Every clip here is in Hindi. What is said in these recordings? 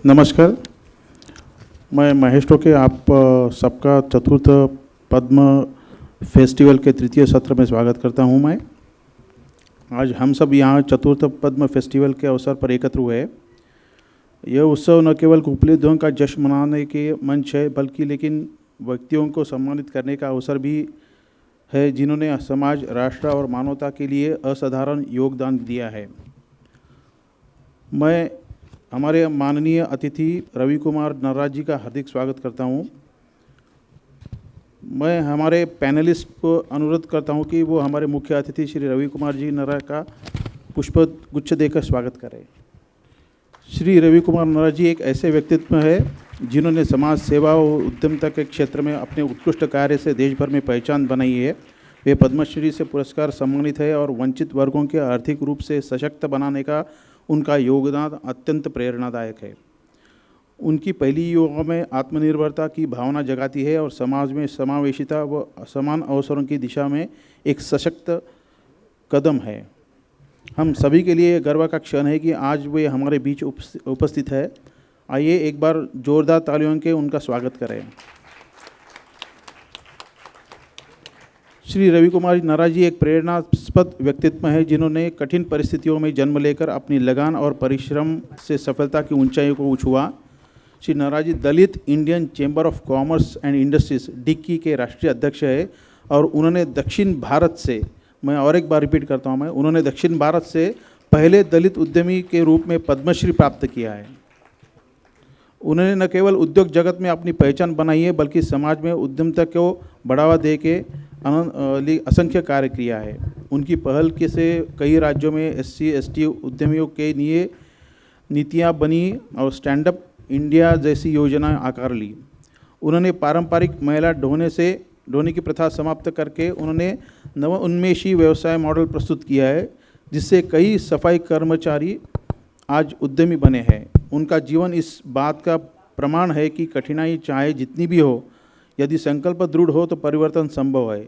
नमस्कार, मैं महेश टोके आप सबका चतुर्थ पद्म फेस्टिवल के तृतीय सत्र में स्वागत करता हूं। मैं आज हम सब यहाँ चतुर्थ पद्म फेस्टिवल के अवसर पर एकत्र हुए। यह उत्सव न केवल उपलब्धियों का जश्न मनाने के मंच है, बल्कि लेकिन व्यक्तियों को सम्मानित करने का अवसर भी है जिन्होंने समाज, राष्ट्र और मानवता के लिए असाधारण योगदान दिया है। मैं हमारे माननीय अतिथि रवि कुमार नर्रा जी का हार्दिक स्वागत करता हूं। मैं हमारे पैनलिस्ट को अनुरोध करता हूं कि वो हमारे मुख्य अतिथि श्री रवि कुमार जी नर्रा का पुष्प गुच्छ देकर स्वागत करें। श्री रवि कुमार नर्रा जी एक ऐसे व्यक्तित्व है जिन्होंने समाज सेवा और उद्यमिता के क्षेत्र में अपने उत्कृष्ट कार्य से देश भर में पहचान बनाई है। वे पद्मश्री से पुरस्कार सम्मानित है और वंचित वर्गों के आर्थिक रूप से सशक्त बनाने का उनका योगदान अत्यंत प्रेरणादायक है। उनकी पहली युवा में आत्मनिर्भरता की भावना जगाती है और समाज में समावेशिता व समान अवसरों की दिशा में एक सशक्त कदम है। हम सभी के लिए गर्व का क्षण है कि आज वे हमारे बीच उपस्थित है। आइए एक बार जोरदार तालियों के उनका स्वागत करें। श्री रवि कुमार नर्रा जी एक प्रेरणास्पद व्यक्तित्व हैं जिन्होंने कठिन परिस्थितियों में जन्म लेकर अपनी लगन और परिश्रम से सफलता की ऊंचाइयों को छुआ। Shri Narra ji Dalit Indian Chamber of Commerce and Industries DICCI के राष्ट्रीय अध्यक्ष है और उन्होंने दक्षिण भारत से, मैं और एक बार रिपीट करता हूँ, उन्होंने दक्षिण भारत से पहले दलित उद्यमी के रूप में पद्मश्री प्राप्त किया है। उन्होंने न केवल उद्योग जगत में अपनी पहचान बनाई है, बल्कि समाज में उद्यमिता को बढ़ावा दे के असंख्य कार्य किया है। उनकी पहल के से कई राज्यों में SC ST उद्यमियों के लिए नीतियाँ बनी और स्टैंडअप इंडिया जैसी योजनाएं आकार ली। उन्होंने पारंपरिक महिला ढोने की प्रथा समाप्त करके उन्होंने नवोन्मेषी व्यवसाय मॉडल प्रस्तुत किया है, जिससे कई सफाई कर्मचारी आज उद्यमी बने हैं। उनका जीवन इस बात का प्रमाण है कि कठिनाई चाहे जितनी भी हो, यदि संकल्प दृढ़ हो तो परिवर्तन संभव है।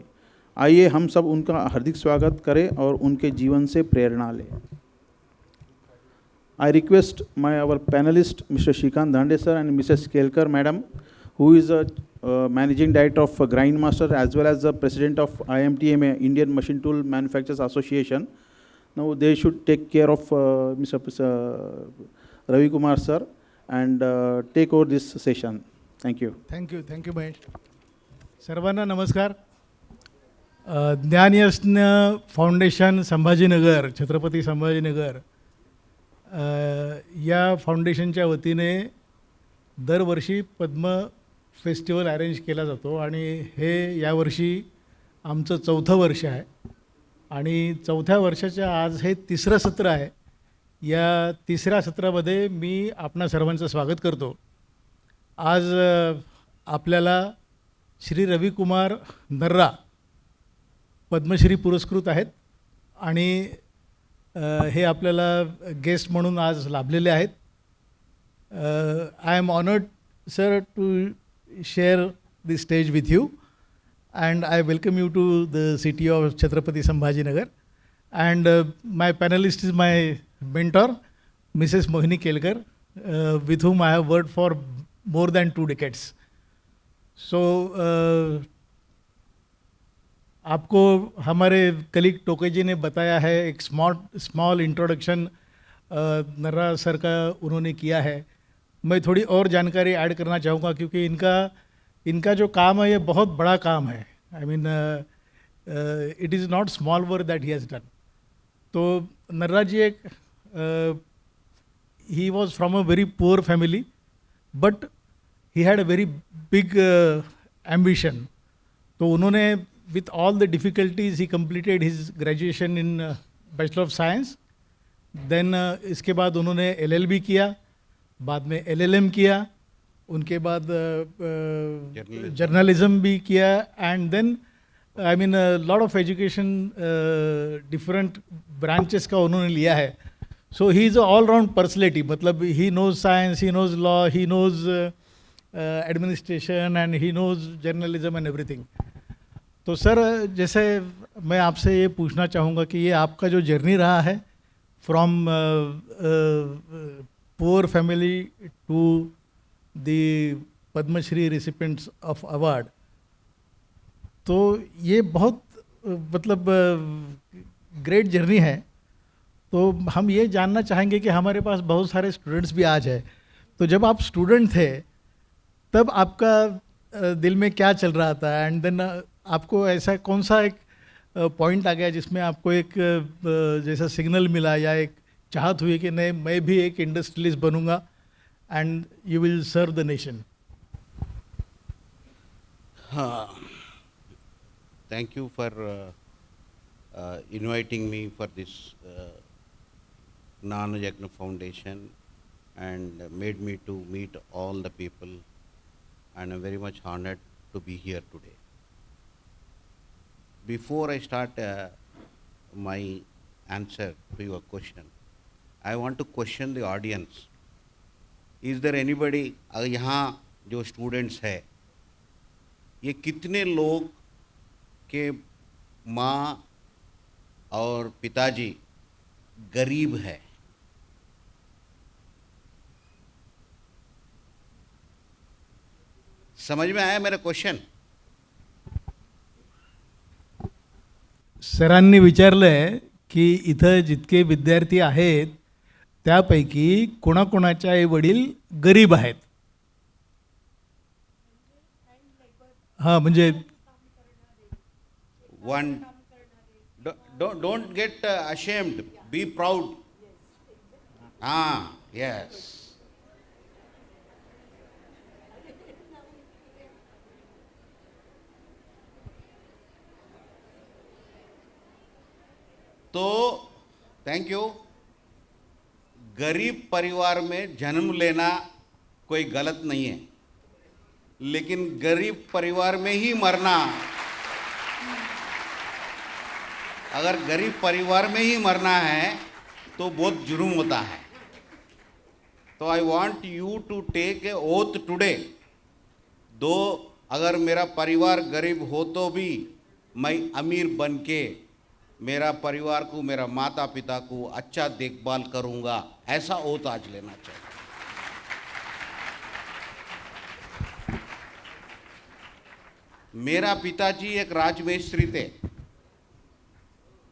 आइए हम सब उनका हार्दिक स्वागत करें और उनके जीवन से प्रेरणा लें। I request our panelist Mr. Shrikant Dhande sir and Mrs. Kelkar madam, who is a managing director of Grindmaster as well as the president of IMTM, Indian Machine Tool Manufacturers Association. Now they should take care of Mr. Ravi Kumar sir and take over this session. Thank you. Thank you Mahesh. सर्वांना नमस्कार. ज्ञानयज्ञ फाउंडेशन संभाजीनगर, छत्रपती संभाजीनगर या फाउंडेशनच्या वतीने दरवर्षी पद्म फेस्टिवल अरेंज केला जातो आणि हे यावर्षी आमचं 4थं वर्ष आहे आणि 4थ्या वर्षाच्या आज हे 3रं सत्र आहे. या 3ऱ्या सत्रामध्ये मी आपणा सर्वांचं स्वागत करतो. आज आपल्याला श्री रवि कुमार नर्रा पद्मश्री पुरस्कृत आहेत आणि हे आपल्याला गेस्ट म्हणून आज लाभलेले आहेत. I am honoured sir to share the stage with you and I welcome you to the city of Chhatrapati Sambhajinagar. And my panelist is my mentor, Mrs. Mohini Kelkar, with whom I have worked for more than 2 decades. So, आपको हमारे कलीग टोके जी ने बताया है, एक स्मॉल इंट्रोडक्शन नर्रा सर का उन्होंने किया है. मैं थोड़ी और जानकारी ऐड करना चाहूँगा क्योंकि इनका जो काम है ये बहुत बड़ा काम है. I mean it is not small work that he has done. तो नर्रा जी एक he was from a very poor family but he had a very big ambition. तो उन्होंने with all the difficulties he completed his graduation in bachelor of science. Then इसके बाद उन्होंने LLB किया, बाद में LLM किया, उनके बाद जर्नलिज्म भी किया and then I mean lot of education different branches का उन्होंने लिया है. So he is a all round personality. मतलब he knows science, he knows law, he knows administration and he knows journalism and everything. तो सर जैसे मैं आपसे ये पूछना चाहूँगा कि ये आपका जो जर्नी रहा है from poor family to the Padma Shri recipients of award. तो ये बहुत मतलब ग्रेट जर्नी है. तो हम ये जानना चाहेंगे कि हमारे पास बहुत सारे स्टूडेंट्स भी आज है. तो जब आप स्टूडेंट थे तब आपका दिल में क्या चल रहा था, एंड देन आपको ऐसा कौन सा एक पॉइंट आ गया जिसमें आपको एक जैसा सिग्नल मिला या एक चाहत हुई कि नहीं मैं भी एक इंडस्ट्रियलिस्ट बनूंगा and you will serve the nation? हाँ, thank you for inviting me for this Gnana Yagna Foundation and made me to meet all the people, and I'm very much honored to be here today. Before I start my answer to your question, I want to question the audience. Is there anybody यहाँ जो students है, ये कितने लोग के माँ और पिताजी गरीब है? समझ में आया मेरा क्वेश्चन? सरांनी विचारलंय की इथं जितके विद्यार्थी आहेत त्यापैकी कोणाकोणाचे आई वडील गरीब आहेत. हां, म्हणजे One, don't get ashamed. Be proud. Yes. तो थैंक यू. गरीब परिवार में जन्म लेना कोई गलत नहीं है, लेकिन गरीब परिवार में ही मरना, अगर गरीब परिवार में ही मरना है तो बहुत जुर्म होता है. तो I want you to take a oath today. Though अगर मेरा परिवार गरीब हो तो भी मैं अमीर बन के मेरा परिवार को, मेरा माता पिता को अच्छा देखभाल करूंगा, ऐसा ओथ आज लेना चाहिए. मेरा पिताजी एक राजमिस्त्री थे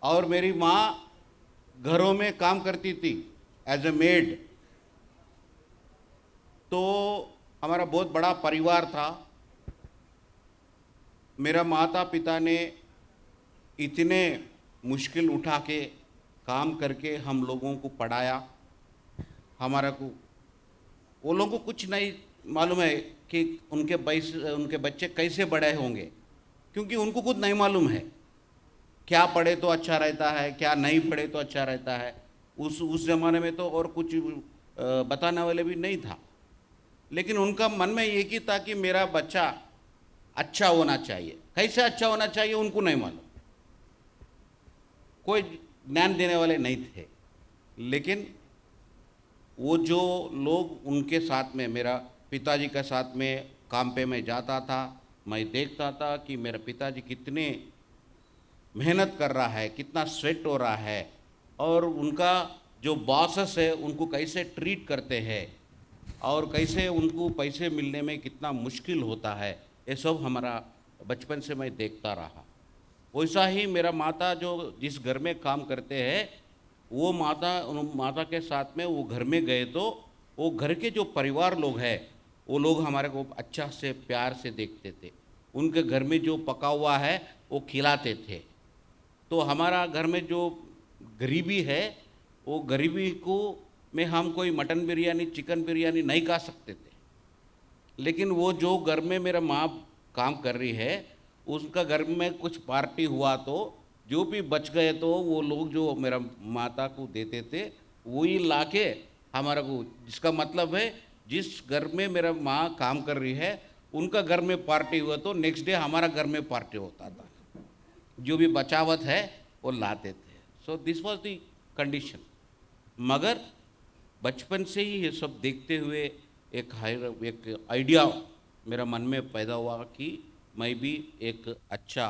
और मेरी माँ घरों में काम करती थी एज ए मेड. तो हमारा बहुत बड़ा परिवार था. मेरा माता पिता ने इतने मुश्किल उठा के काम करके हम लोगों को पढ़ाया. हमारा को वो लोगों को कुछ नहीं मालूम है कि उनके बच्चे कैसे बड़े होंगे, क्योंकि उनको खुद नहीं मालूम है क्या पढ़े तो अच्छा रहता है, क्या नहीं पढ़े तो अच्छा रहता है. उस ज़माने में तो और कुछ बताने वाले भी नहीं था, लेकिन उनका मन में एक ही था कि मेरा बच्चा अच्छा होना चाहिए. कैसे अच्छा होना चाहिए उनको नहीं मालूम, कोई ज्ञान देने वाले नहीं थे. लेकिन वो जो लोग उनके साथ में, मेरा पिताजी के साथ में काम पे मैं जाता था, मैं देखता था कि मेरा पिताजी कितने मेहनत कर रहा है, कितना स्वेट हो रहा है, और उनका जो बॉसेस है उनको कैसे ट्रीट करते हैं और कैसे उनको पैसे मिलने में कितना मुश्किल होता है. ये सब हमारा बचपन से मैं देखता रहा. वैसा ही मेरा माता जो जिस घर में काम करते हैं, वो माता के साथ में वो घर में गए तो वो घर के जो परिवार लोग हैं वो लोग हमारे को अच्छा से प्यार से देखते थे. उनके घर में जो पका हुआ है वो खिलाते थे. तो हमारा घर में जो गरीबी है, वो गरीबी को में हम कोई मटन बिरयानी, चिकन बिरयानी नहीं खा सकते थे. लेकिन वो जो घर में मेरा माँ काम कर रही है, उसका घर में कुछ पार्टी हुआ तो जो भी बच गए तो वो लोग जो मेरा माता को देते थे वही लाके हमारा को, जिसका मतलब है जिस घर में मेरा माँ काम कर रही है उनका घर में पार्टी हुआ तो नेक्स्ट डे हमारा घर में पार्टी होता था. जो भी बचावत है वो लाते थे. So this was the condition. मगर बचपन से ही ये सब देखते हुए एक आइडिया मेरा मन में पैदा हुआ कि मैं भी एक अच्छा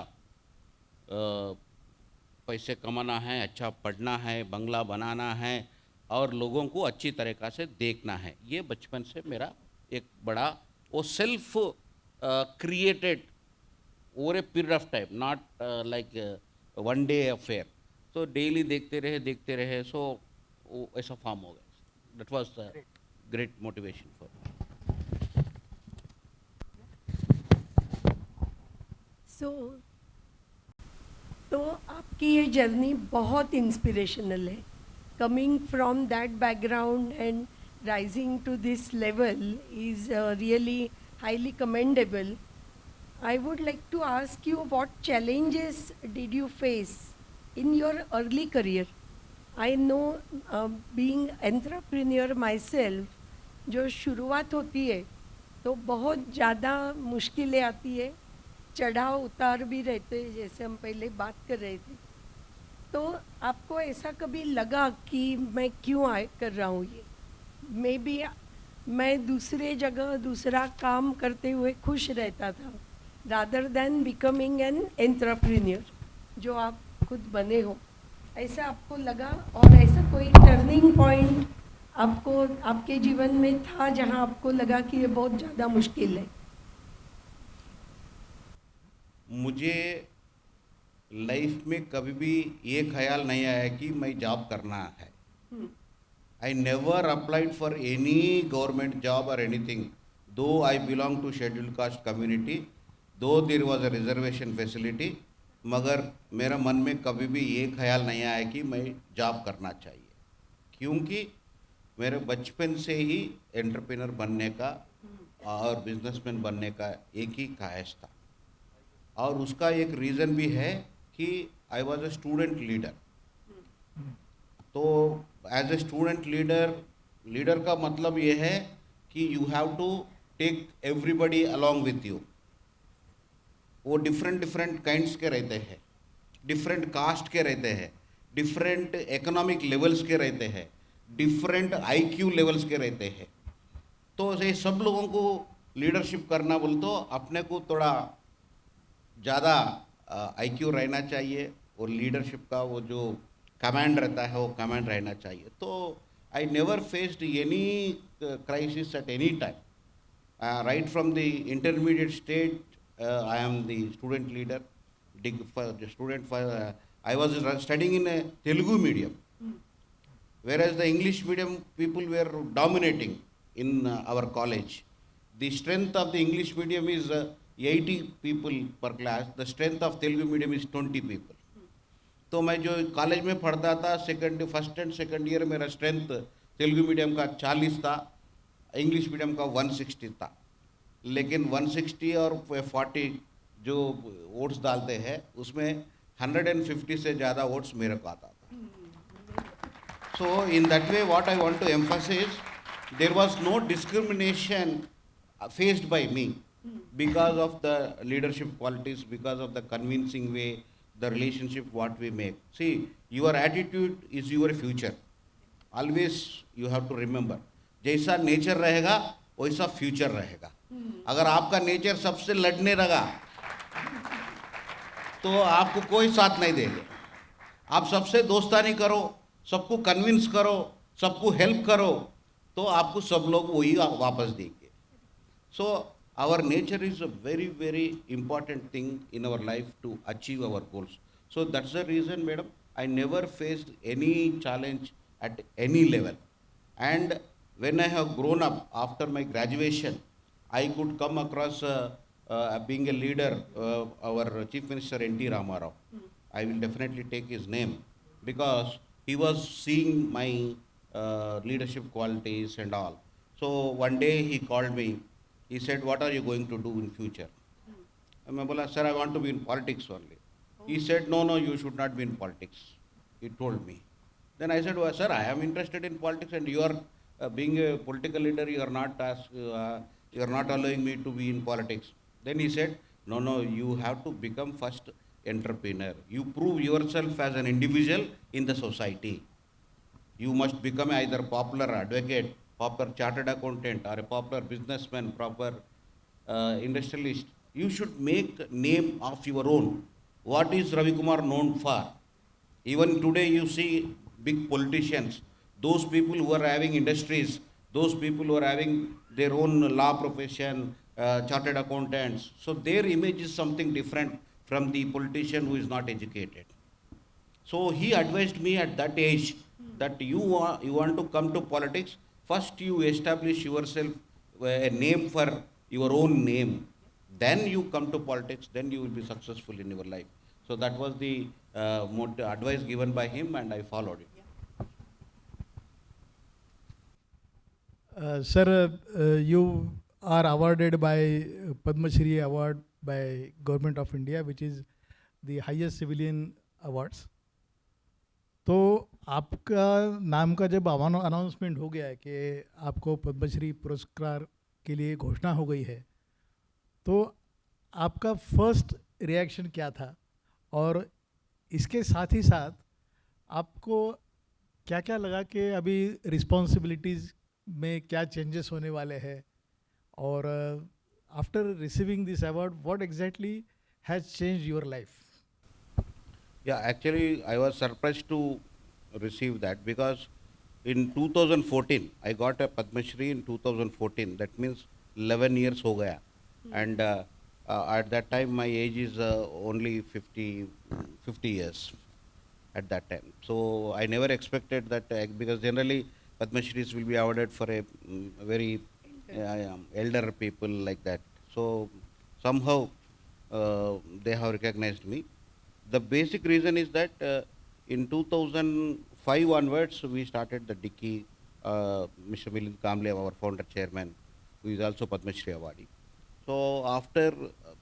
पैसे कमाना है, अच्छा पढ़ना है, बंगला बनाना है और लोगों को अच्छी तरीक़ा से देखना है। ये बचपन से मेरा एक बड़ा वो self created over a period of time, not like one day affair. तो डेली देखते रहे सो वो ऐसा फॉर्म हो गया। That was great motivation for me. So तो आपकी ये जर्नी बहुत इंस्पिरेशनल है। Coming from that background and rising to this level is really highly commendable. I would like to ask you, what challenges did you face in your early career? I know being entrepreneur myself, जो शुरुआत होती है तो बहुत ज़्यादा मुश्किलें आती है, चढ़ाव उतार भी रहते हैं, जैसे हम पहले बात कर रहे थे. तो आपको ऐसा कभी लगा कि मैं क्यों कर रहा हूँ ये, मे बी मैं दूसरे जगह दूसरा काम करते हुए खुश रहता था rather than becoming an entrepreneur, जो आप खुद बने हो, ऐसा आपको लगा? और ऐसा कोई टर्निंग पॉइंट आपको आपके जीवन में था जहां आपको लगा कि ये बहुत ज़्यादा मुश्किल है? मुझे लाइफ में कभी भी ये ख्याल नहीं आया कि मैं जॉब करना है. I never applied for any government job or anything, though I belong to scheduled caste community, though there was a reservation facility, मगर मेरा मन में कभी भी ये ख्याल नहीं आया कि मैं जॉब करना चाहिए, क्योंकि मेरे बचपन से ही एंटरप्रेन्योर बनने का और बिजनेसमैन बनने का एक ही ख्वाहिश था. और उसका एक रीज़न भी है कि I was a student leader. तो एज ए स्टूडेंट लीडर का मतलब ये है कि you have to take everybody along with you. वो डिफरेंट काइंड्स के रहते हैं, डिफरेंट कास्ट के रहते हैं, डिफरेंट इकोनॉमिक लेवल्स के रहते हैं, डिफरेंट आईक्यू लेवल्स के रहते हैं. तो ये सब लोगों को लीडरशिप करना बोल तो अपने को थोड़ा ज़्यादा आईक्यू रहना चाहिए, और लीडरशिप का वो जो कमांड रहता है वो कमांड रहना चाहिए. तो I never faced any crisis at any time. Right from the intermediate stage I am the student leader. I was studying in a Telugu medium, whereas the English medium people were dominating in our college. The strength of the English medium is 80 people per class. The strength of Telugu medium is 20 people. तो मैं जो कॉलेज में पढ़ता था, फर्स्ट एंड सेकंड ईयर मेरा स्ट्रेंथ तेलुगु मीडियम का 40 था, इंग्लिश मीडियम का 160 था. लेकिन 160 और 40 जो वोट्स डालते हैं उसमें 150 से ज़्यादा वोट्स मेरे को आता था. So in that way what I want to emphasise, there was no discrimination faced by me because of the leadership qualities, because of the convincing way, the relationship what we make. See, your attitude is your future. Always you have to remember, जैसा नेचर रहेगा वैसा फ्यूचर रहेगा. अगर आपका नेचर सबसे लड़ने लगा तो आपको कोई साथ नहीं देंगे. आप सबसे दोस्तानी करो, सबको कन्विंस करो, सबको हेल्प करो, तो आपको सब लोग वही वापस देंगे. सो our nature is a very, very important thing in our life to achieve our goals. So that's the reason, madam, I never faced any challenge at any level. And when I have grown up after my graduation, I could come across being a leader, our Chief Minister N.T. Ramarao. I will definitely take his name because he was seeing my leadership qualities and all. So one day he called me. He said, what are you going to do in future? And I said, sir, I want to be in politics only. He said, no, you should not be in politics. He told me. Then I said, well, sir, I am interested in politics, and you are being a political leader, you are not allowing me to be in politics. Then he said, no, you have to become first entrepreneur. You prove yourself as an individual in the society. You must become either popular advocate, proper chartered accountant, or a popular businessman, proper industrialist. You should make a name of your own. What is Ravi Kumar known for? Even today you see big politicians those people who are having industries, those people who are having their own law profession, chartered accountants, so their image is something different from the politician who is not educated. So he advised me at that age that you want to come to politics, first you establish yourself a name for your own name. Then you come to politics, then you will be successful in your life. So that was the advice given by him, and I followed it. Sir, you are awarded by Padma Shri Award by Government of India, which is the highest civilian awards. तो आपका नाम का जब अनाउंसमेंट हो गया है कि आपको पद्मश्री पुरस्कार के लिए घोषणा हो गई है, तो आपका फर्स्ट रिएक्शन क्या था, और इसके साथ ही साथ आपको क्या क्या लगा कि अभी रिस्पॉन्सिबिलिटीज़ में क्या चेंजेस होने वाले हैं, और after receiving this award what exactly has changed your life? Yeah, actually, I was surprised to receive that because in 2014, I got a Padma Shri in 2014. That means 11 years ho gaya. And at that time, my age is only 50 years at that time. So I never expected that because generally Padma Shris will be awarded for a very elder people like that. So somehow they have recognized me. The basic reason is that in 2005 onwards, we started the Dicky, Mr. Milind Kamble, our founder chairman, who is also Padma Shri awardee. So after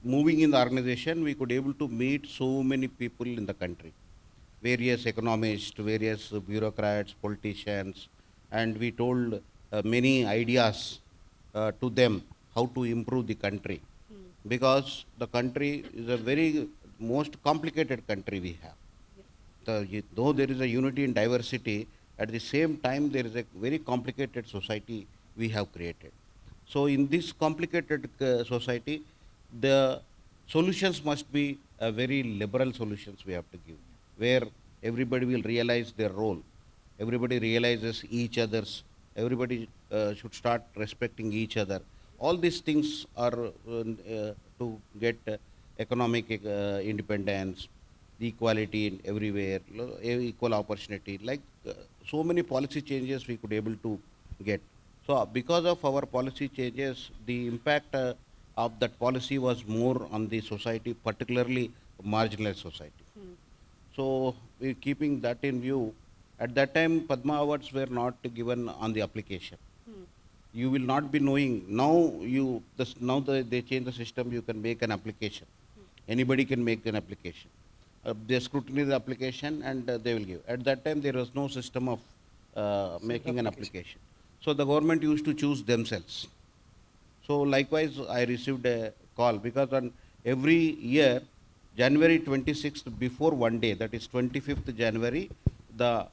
moving in the organization, we could able to meet so many people in the country, various economists, various bureaucrats, politicians, and we told many ideas to them how to improve the country. Because the country is a very most complicated country we have. Though there is a unity in diversity, at the same time there is a very complicated society we have created. So in this complicated society, the solutions must be very liberal solutions we have to give, where everybody will realize their role, everybody realizes each other's, everybody should start respecting each other. All these things are to get economic independence, equality in everywhere, equal opportunity, like so many policy changes we could able to get. So because of our policy changes, the impact of that policy was more on the society, particularly marginalized society. So we keeping that in view, at that time Padma Awards were not given on the application. You will not be knowing. Now they change the system, you can make an application. Anybody can make an application. They scrutiny the application and they will give. At that time there was no system of making an application. So the government used to choose themselves. So likewise I received a call because on every year, January 26th, before one day, that is 25th January, the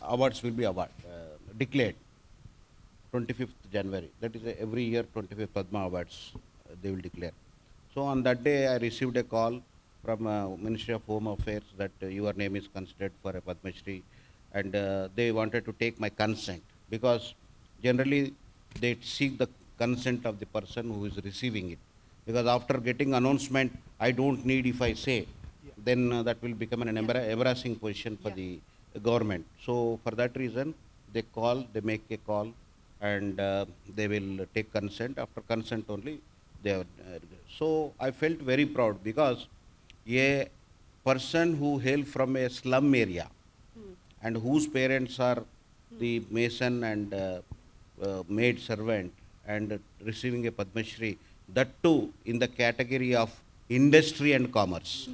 awards will be declared. 25th January, that is every year 25th Padma Awards they will declare. So on that day I received a call from Ministry of Home Affairs that your name is considered for a Padma Shri, and they wanted to take my consent because generally they seek the consent of the person who is receiving it. Because after getting announcement, I don't need if I say, then that will become an embarrassing position for the government. So for that reason, they make a call, and they will take consent. After consent only, they are. So I felt very proud because a person who hail from a slum area and whose parents are the mason and maid servant and receiving a Padma Shri, that too in the category of industry and commerce.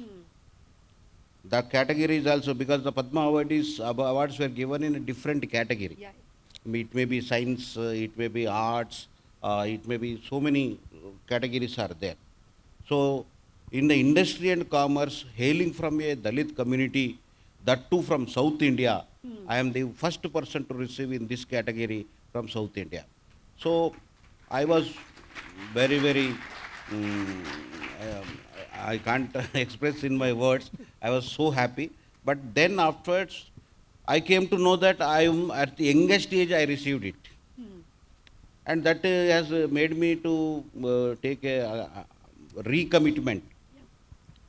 The category is also because the Padma awards were given in a different category. Yeah. It may be science, it may be arts, it may be so many categories are there. So in the industry and commerce, hailing from a Dalit community, that too from South India, I am the first person to receive in this category from South India. So I was very, very, I can't express in my words, I was so happy. But then afterwards, I came to know that I am at the youngest age I received it. And that has made me to take a recommitment.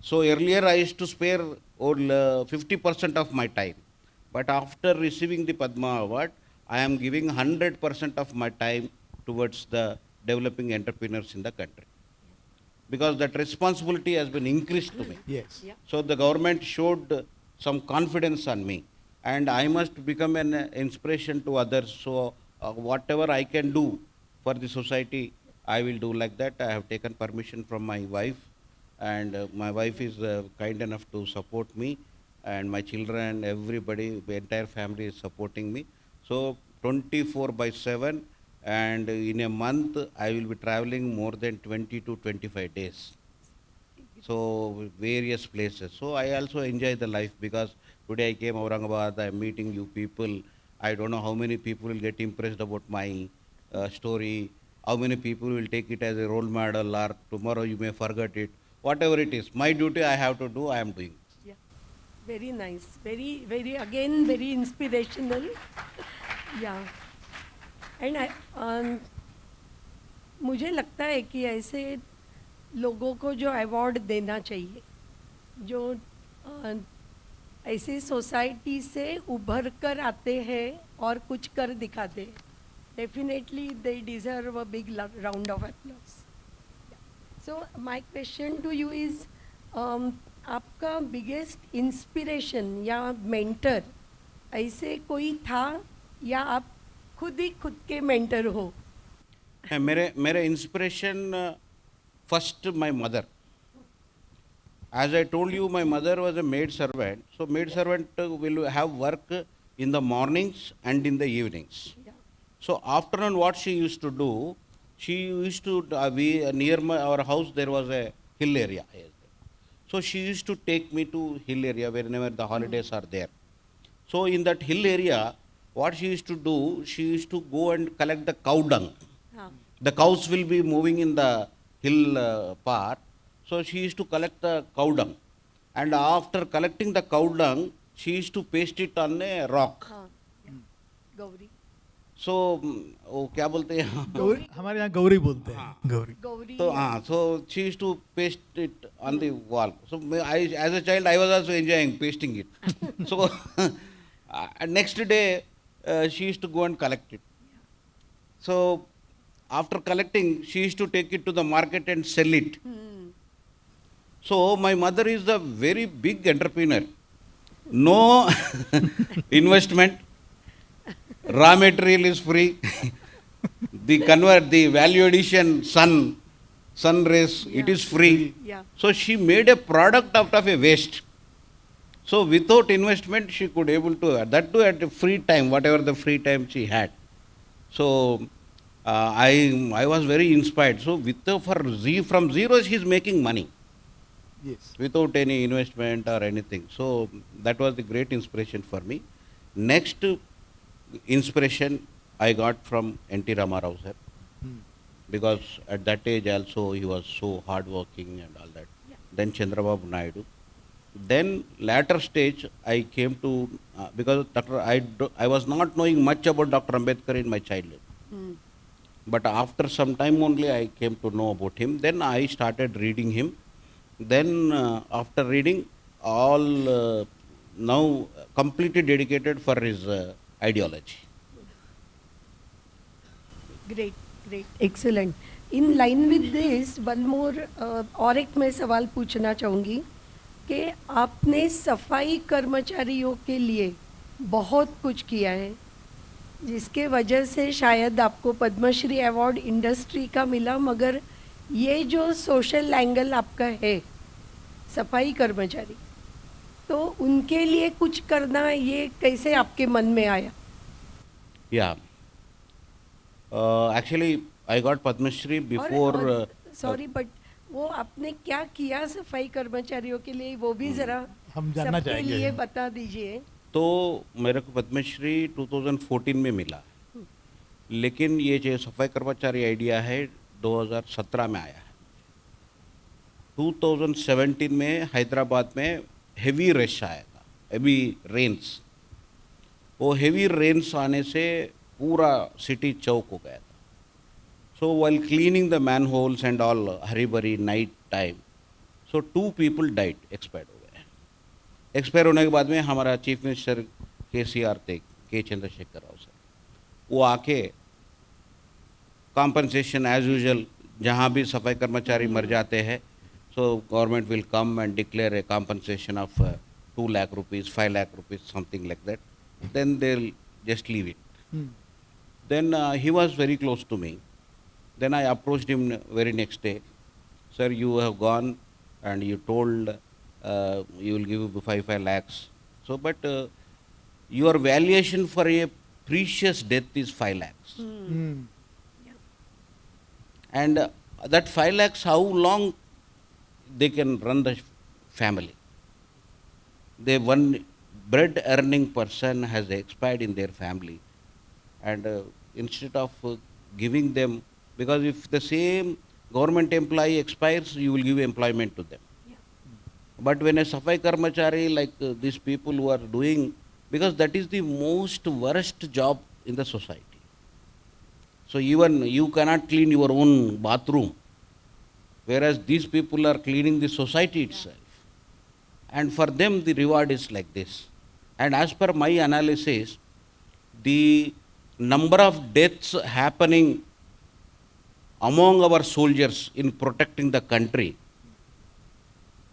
So earlier I used to spare over 50% of my time. But after receiving the Padma Award, I am giving 100% of my time towards the developing entrepreneurs in the country. Because that responsibility has been increased to me. Yes. Yeah. So the government showed some confidence on me, and I must become an inspiration to others. So whatever I can do for the society, I will do like that. I have taken permission from my wife, and my wife is kind enough to support me, and my children, everybody, the entire family is supporting me. So 24/7, and in a month I will be traveling more than 20 to 25 days. So various places. So I also enjoy the life, because today I came Aurangabad, I am meeting you people. I don't know how many people will get impressed about my story, how many people will take it as a role model, or tomorrow you may forget it. Whatever it is, my duty I have to do, I am doing. Yeah. Very nice. Very, very, again, very inspirational. Yeah. And मुझे लगता है कि ऐसे लोगों को जो अवार्ड देना चाहिए, जो ऐसे सोसाइटी से उभर कर आते हैं और कुछ कर दिखाते हैं, definitely they deserve a big round of applause. So my question to you is, आपका बिगेस्ट इंस्पिरेशन या मेंटर ऐसे कोई था, या आप खुद ही खुद के मेंटर हो? मेरे inspiration first my mother. As I told you, my mother was a maid servant. So maid servant will have work in the mornings and in the evenings. Yeah. So afternoon, what she used to do, she used to we near our house there was a hill area. So she used to take me to hill area whenever the holidays are there. So in that hill area, what she used to do, she used to go and collect the cow dung. हाँ. The cows will be moving in the hill part. So she used to collect the cow dung, and after collecting the cow dung, she used to paste it on a rock. हाँ. गौरी. So वो क्या बोलते हैं? गौरी, हमारे यहाँ गौरी बोलते हैं. Gauri. Gauri. So so she used to paste it on the wall. So as a child, I was also enjoying pasting it. So next day she used to go and collect it. So after collecting, she used to take it to the market and sell it. So my mother is a very big entrepreneur. No investment, raw material is free. The value addition, sun rays, it is free. Yeah. So she made a product out of a waste. So without investment, she could able to, that too at free time, whatever the free time she had. So I was very inspired. So from zero, she is making money. Yes. Without any investment or anything. So that was the great inspiration for me. Next inspiration I got from N.T. Ramarao sir, because at that age also he was so hardworking and all that. Yeah. Then Chandrababu Naidu. Then latter stage I came to, because I was not knowing much about Dr. Ambedkar in my childhood. But after some time only I came to know about him. Then I started reading him. Then after reading, all now completely dedicated for his ideology. Great, great, excellent. In line with this, one more और एक मैं सवाल पूछना चाहूँगी कि आपने सफाई कर्मचारियों के लिए बहुत कुछ किया है, जिसके वजह से शायद आपको पद्मश्री अवार्ड इंडस्ट्री का मिला, मगर ये जो सोशल एंगल आपका है सफाई कर्मचारी, तो उनके लिए कुछ करना, ये कैसे आपके मन में आया? Yeah. Actually, I got Padma Shri before. Sorry but वो आपने क्या किया सफाई कर्मचारियों के लिए, वो भी जरा हम जानना सबके चाहेंगे. लिए बता दीजिए. तो मेरे को पद्मश्री 2014 में मिला, लेकिन ये जो सफाई कर्मचारी आइडिया है 2017 में आया है. 2017 में हैदराबाद में हेवी रश आया था, हेवी रेन्स. वो हेवी रेन्स आने से पूरा सिटी चौक हो गया था. So while cleaning the manholes and all hurry-burry night time, so 2 people died, expired हो गए. एक्सपायर होने के बाद में हमारा चीफ मिनिस्टर KCR थे, के चंद्रशेखर राव सर, वो आके कॉम्पनसेशन एज यूजुअल जहाँ भी सफाई कर्मचारी मर जाते हैं, so government will come and declare a compensation of 2 lakh rupees, 5 lakh rupees, something like that. Then they'll just leave it. Then he was very close to me. Then I approached him very next day. Sir, you have gone and you told you will give 5 lakhs. So, but your valuation for a precious death is 5 lakhs. And that 5 lakhs, how long they can run the family? The one bread earning person has expired in their family. And instead of giving them, because if the same government employee expires, you will give employment to them. But when a safai karmachari like these people who are doing, because that is the most worst job in the society. So even you cannot clean your own bathroom, whereas these people are cleaning the society itself. And for them the reward is like this. And as per my analysis, the number of deaths happening among our soldiers in protecting the country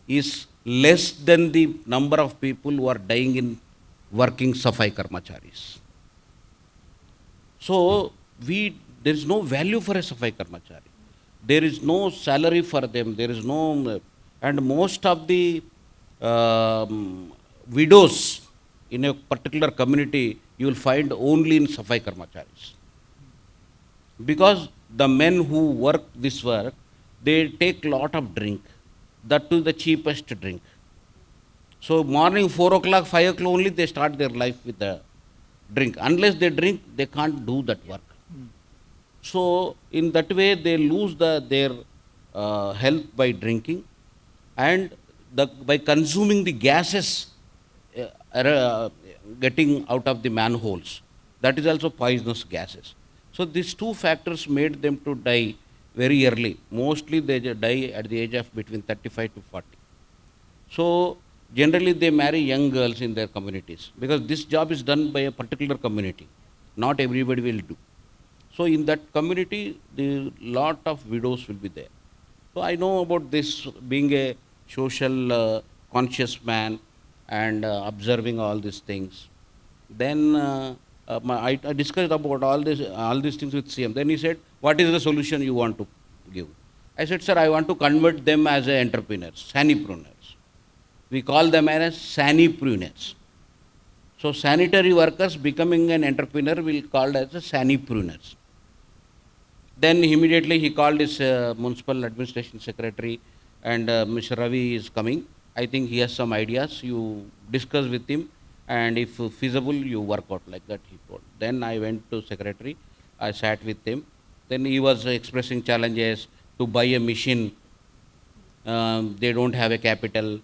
is less than the number of people who are dying in working safai karmacharis. So there is no value for a safai karmachari. There is no salary for them. There is no, and most of the widows in a particular community you will find only in safai karmacharis. Because the men who work this work, they take lot of drink, that too the cheapest drink. So morning 4 o'clock, 5 o'clock only they start their life with the drink. Unless they drink, they can't do that work. So in that way they lose their health by drinking, and by consuming the gases getting out of the manholes. That is also poisonous gases. So these two factors made them to die very early. Mostly they die at the age of between 35 to 40. So generally they marry young girls in their communities, because this job is done by a particular community. Not everybody will do. So in that community, the lot of widows will be there. So I know about this, being a social conscious man and observing all these things. Then I discussed about all these things with CM. Then he said, what is the solution you want to give? I said, sir, I want to convert them as entrepreneurs, sanipreneurs. We call them as sanipreneurs. So sanitary workers becoming an entrepreneur will be called as a sanipreneurs. Then immediately he called his municipal administration secretary, and Mr. Ravi is coming. I think he has some ideas. You discuss with him, and if feasible, you work out, like that he told. Then I went to secretary. I sat with him. Then he was expressing challenges to buy a machine. They don't have a capital,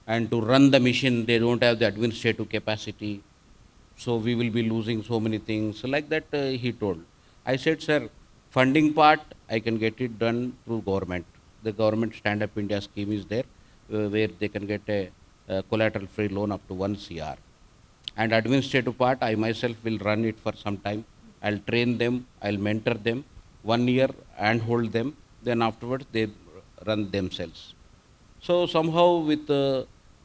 and to run the machine, they don't have the administrative capacity. So we will be losing so many things. So like that he told. I said, sir, funding part, I can get it done through government. The government Stand Up India scheme is there, where they can get a collateral-free loan up to 1 CR. And administrative part, I myself will run it for some time. I'll train them, I'll mentor them, 1 year and hold them. Then afterwards, they run themselves. So somehow with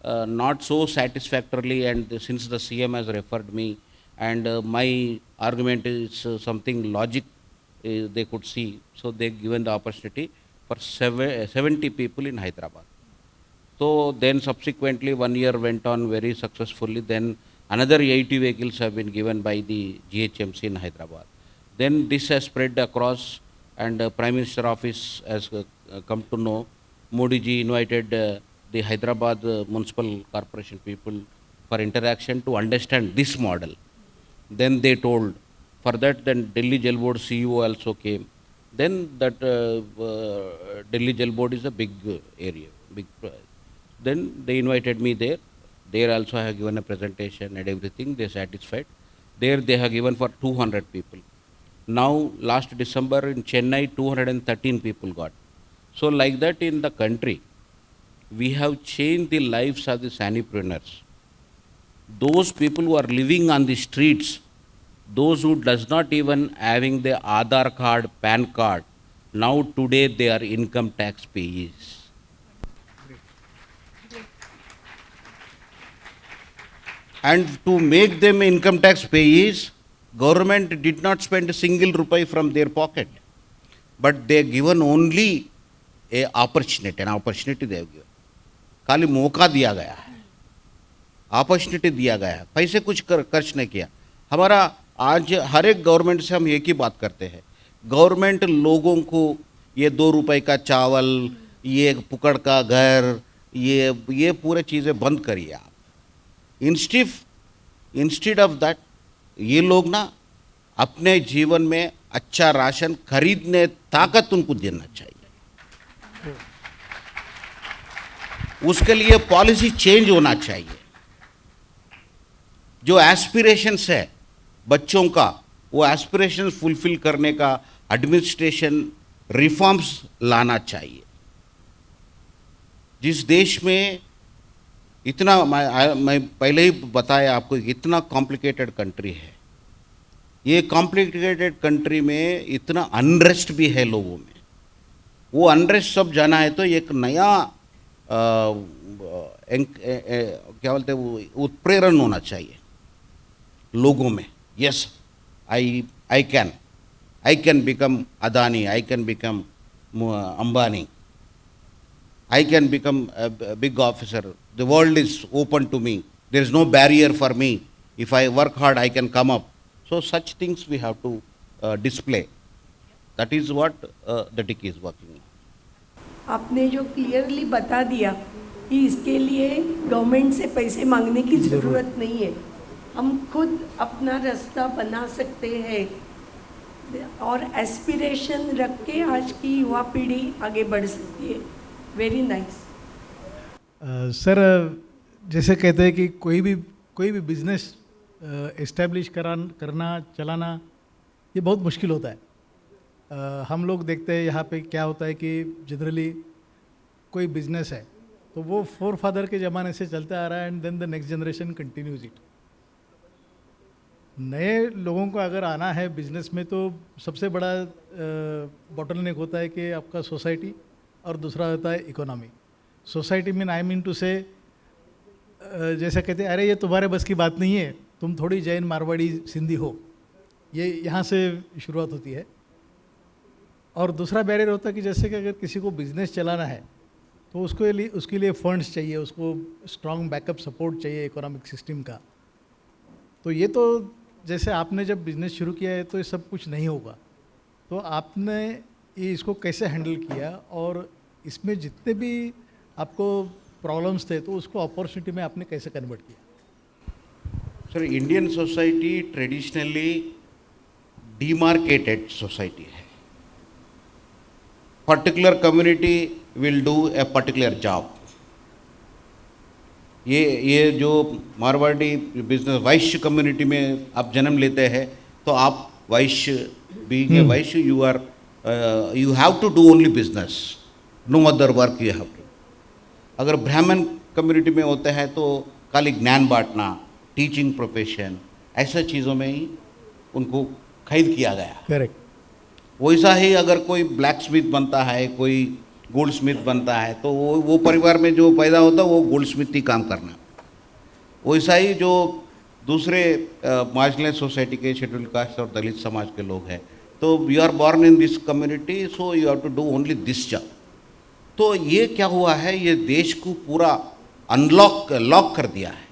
not so satisfactorily, and since the CM has referred me, and my argument is something logic they could see, so they given the opportunity for 70 people in Hyderabad. So then subsequently 1 year went on very successfully. Then another 80 vehicles have been given by the GHMC in Hyderabad. Then this has spread across, and Prime Minister Office has come to know. Modi ji invited the Hyderabad Municipal Corporation people for interaction to understand this model. Then they told, for that then Delhi Jail Board CEO also came. Then that Delhi Jail Board is a big area. Then they invited me there. There also I have given a presentation and everything, they satisfied. There they have given for 200 people. Now last December in Chennai 213 people got. So like that in the country, we have changed the lives of the sanipreneurs. Those people who are living on the streets, those who does not even having the Aadhaar card, PAN card, now today they are income tax payees. And to make them income tax payees, government did not spend a single rupee from their pocket, but they given only an opportunity they have given. खाली मौका दिया गया है, अपॉर्चुनिटी दिया गया है, पैसे कुछ खर्च नहीं किया। हमारा आज हर एक गवर्नमेंट से हम एक ही बात करते हैं, गवर्नमेंट लोगों को ये 2 रुपए का चावल, ये पुकड़ का घर, ये पूरे चीज़ें बंद करिए आप। इंस्टेड ऑफ दैट ये लोग ना अपने जीवन में अच्छा राशन खरीदने ताकत उनको देना चाहिए, उसके लिए पॉलिसी चेंज होना चाहिए। जो एस्पिरेशंस है बच्चों का, वो एस्पिरेशंस फुलफिल करने का एडमिनिस्ट्रेशन रिफॉर्म्स लाना चाहिए। जिस देश में इतना मैं पहले ही बताया आपको, इतना कॉम्प्लिकेटेड कंट्री है, ये कॉम्प्लिकेटेड कंट्री में इतना अनरेस्ट भी है लोगों में। वो अनरेस्ट सब जाना है तो एक नया क्या बोलते हैं वो उत्प्रेरण होना चाहिए लोगों में। Yes, I can become Adani, I can become Ambani, I can become a big officer. The world is open to me. There is no barrier for me. If I work hard, I can come up. So such things we have to display. That is what the DIC is working on. आपने जो क्लियरली बता दिया कि इसके लिए गवर्नमेंट से पैसे मांगने की ज़रूरत नहीं है, हम खुद अपना रास्ता बना सकते हैं और एस्पिरेशन रख के आज की युवा पीढ़ी आगे बढ़ सकती है। Very nice. सर, जैसे कहते हैं कि कोई भी बिजनेस इस्टेब्लिश करना चलाना ये बहुत मुश्किल होता है। हम लोग देखते हैं यहाँ पे क्या होता है कि जनरली कोई बिजनेस है तो वो फोरफादर के ज़माने से चलता आ रहा है and then the next generation continues it. नए लोगों को अगर आना है बिजनेस में तो सबसे बड़ा बॉटलनेक होता है कि आपका सोसाइटी और दूसरा होता है इकोनॉमी। सोसाइटी में आई मीन टू से जैसे कहते हैं अरे ये तुम्हारे बस की बात नहीं है, तुम थोड़ी जैन मारवाड़ी सिंधी हो, ये यहाँ से शुरुआत होती है। और दूसरा बैरियर होता है कि जैसे कि अगर किसी को बिजनेस चलाना है तो उसके लिए फंड्स चाहिए, उसको स्ट्रॉन्ग बैकअप सपोर्ट चाहिए इकोनॉमिक सिस्टम का। तो ये तो जैसे आपने जब बिज़नेस शुरू किया है तो ये सब कुछ नहीं होगा, तो आपने ये इसको कैसे हैंडल किया और इसमें जितने भी आपको प्रॉब्लम्स थे तो उसको अपॉर्चुनिटी में आपने कैसे कन्वर्ट किया? Sir, Indian society traditionally demarcated society है। Particular community will do a particular job. ये जो मारवाड़ी बिजनेस वैश्य कम्युनिटी में आप जन्म लेते हैं तो आप वैश्य, being a Vysya you have to do only business, no other work you have to. अगर ब्राह्मण कम्युनिटी में होते हैं तो खाली ज्ञान बांटना, टीचिंग प्रोफेशन, ऐसा चीज़ों में ही उनको खरीद किया गया। करेक्ट। वैसा ही अगर कोई ब्लैक स्मिथ बनता है, कोई गोल्ड स्मिथ बनता है तो वो परिवार में जो पैदा होता है वो गोल्ड स्मिथ ही काम करना। वैसा ही जो दूसरे मार्जिनल सोसाइटी के शेड्यूल कास्ट और दलित समाज के लोग हैं तो you are born in this community so you have to do only this job. तो ये क्या हुआ है, ये देश को पूरा लॉक कर दिया है।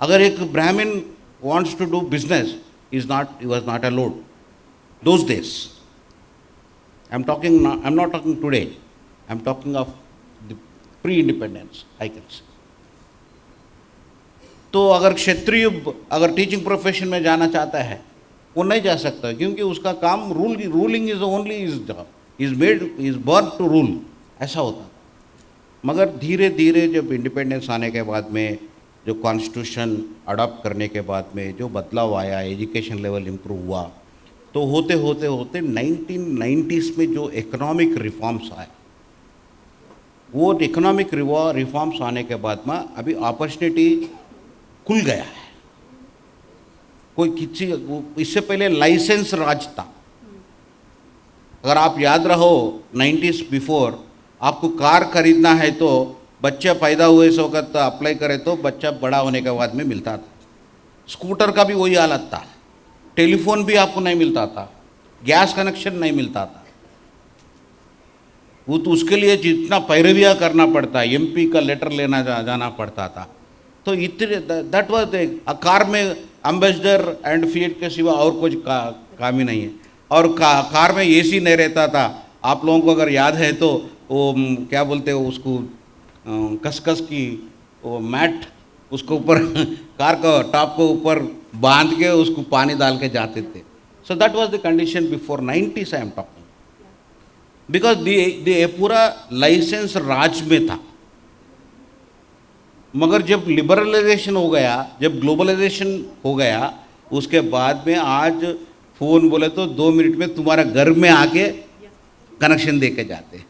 अगर एक ब्राह्मण wants to do business, he was not allowed those days. I'm not talking today. I'm talking of the pre-independence, I can say. तो अगर क्षत्रिय अगर टीचिंग प्रोफेशन में जाना चाहता है वो नहीं जा सकता, क्योंकि उसका काम ruling is only is job, is born to rule, ऐसा होता। मगर धीरे धीरे जब इंडिपेंडेंस आने के बाद में जो कॉन्स्टिट्यूशन अडॉप्ट करने के बाद में जो बदलाव आया, एजुकेशन लेवल इम्प्रूव हुआ, तो होते होते होते 1990s में जो इकोनॉमिक रिफॉर्म्स आए, वो इकोनॉमिक रिफॉर्म्स आने के बाद में अभी अपॉर्चुनिटी खुल गया है। कोई किसी, इससे पहले लाइसेंस राज था। अगर आप याद रहो 90s बिफोर, आपको कार खरीदना है तो बच्चा पैदा हुए इस वक्त अप्लाई करे तो बच्चा बड़ा होने के बाद में मिलता था। स्कूटर का भी वही हालत था, टेलीफोन भी आपको नहीं मिलता था, गैस कनेक्शन नहीं मिलता था। वो तो उसके लिए जितना पैरविया करना पड़ता, एमपी का लेटर लेना जाना पड़ता था। तो इतने दैट वाज कार में एम्बेसडर एंड फीड के सिवा और कुछ काम ही नहीं है। और कार में एसी नहीं रहता था। आप लोगों को अगर याद है तो वो क्या बोलते हो उसको, कसकस की वो मैट उसको ऊपर कार का टॉप को ऊपर बांध के उसको पानी डाल के जाते थे। So that was the condition before 90s I am talking, because ये पूरा लाइसेंस राज में था। मगर जब लिबरलाइजेशन हो गया, जब ग्लोबलाइजेशन हो गया, उसके बाद में आज फ़ोन बोले तो 2 मिनट में तुम्हारा घर में आके कनेक्शन दे के जाते हैं।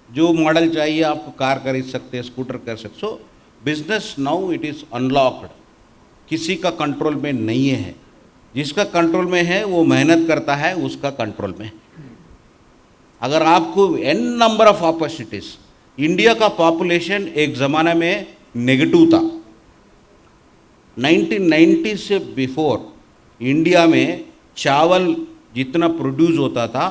जो मॉडल चाहिए आपको कार खरीद सकते हैं, स्कूटर कर सकते। सो business now it is unlocked, किसी का कंट्रोल में नहीं है। जिसका कंट्रोल में है वो मेहनत करता है, उसका कंट्रोल में है। अगर आपको an number of opportunities, India का पॉपुलेशन एक ज़माना में नेगेटिव था। 1990 से बिफोर इंडिया में चावल जितना प्रोड्यूस होता था,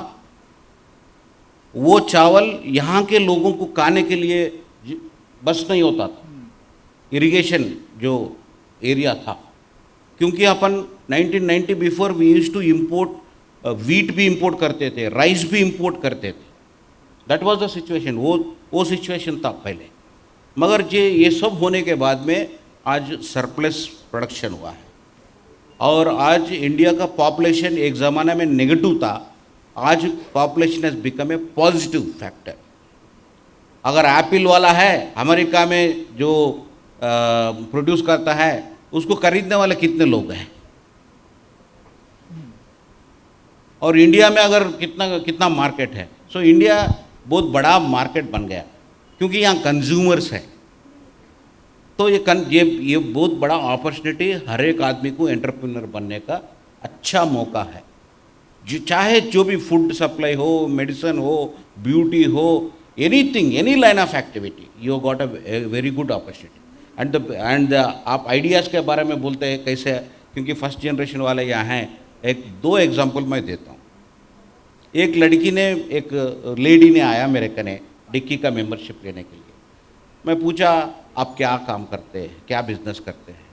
वो चावल यहाँ के लोगों को खाने के लिए बस नहीं होता था। इरिगेशन जो एरिया था, क्योंकि अपन 1990 before we used to import wheat भी इंपोर्ट करते थे, राइस भी इंपोर्ट करते थे। दैट वाज द सिचुएशन, वो सिचुएशन था पहले। मगर ये सब होने के बाद में आज सरप्लस प्रोडक्शन हुआ है। और आज इंडिया का पॉपुलेशन एक ज़माना में नेगेटिव था, आज population has become a positive factor. अगर एप्पल वाला है अमेरिका में जो प्रोड्यूस करता है, उसको खरीदने वाले कितने लोग हैं? और इंडिया में अगर कितना मार्केट है। सो इंडिया बहुत बड़ा मार्केट बन गया, क्योंकि यहाँ कंज्यूमर्स है। तो ये बहुत बड़ा अपॉर्चुनिटी हर एक आदमी को एंटरप्रेन्योर बनने का अच्छा मौका है। चाहे जो भी फूड सप्लाई हो, मेडिसिन हो, ब्यूटी हो, anything, any line of activity, you got a very good opportunity. And आप आइडियाज़ के बारे में बोलते हैं कैसे, क्योंकि फर्स्ट जनरेशन वाले यहाँ हैं। 2 एग्जांपल मैं देता हूँ। एक लड़की ने, एक लेडी ने आया मेरे कने डिक्की का मेंबरशिप लेने के लिए। मैं पूछा आप क्या काम करते हैं, क्या बिजनेस करते हैं?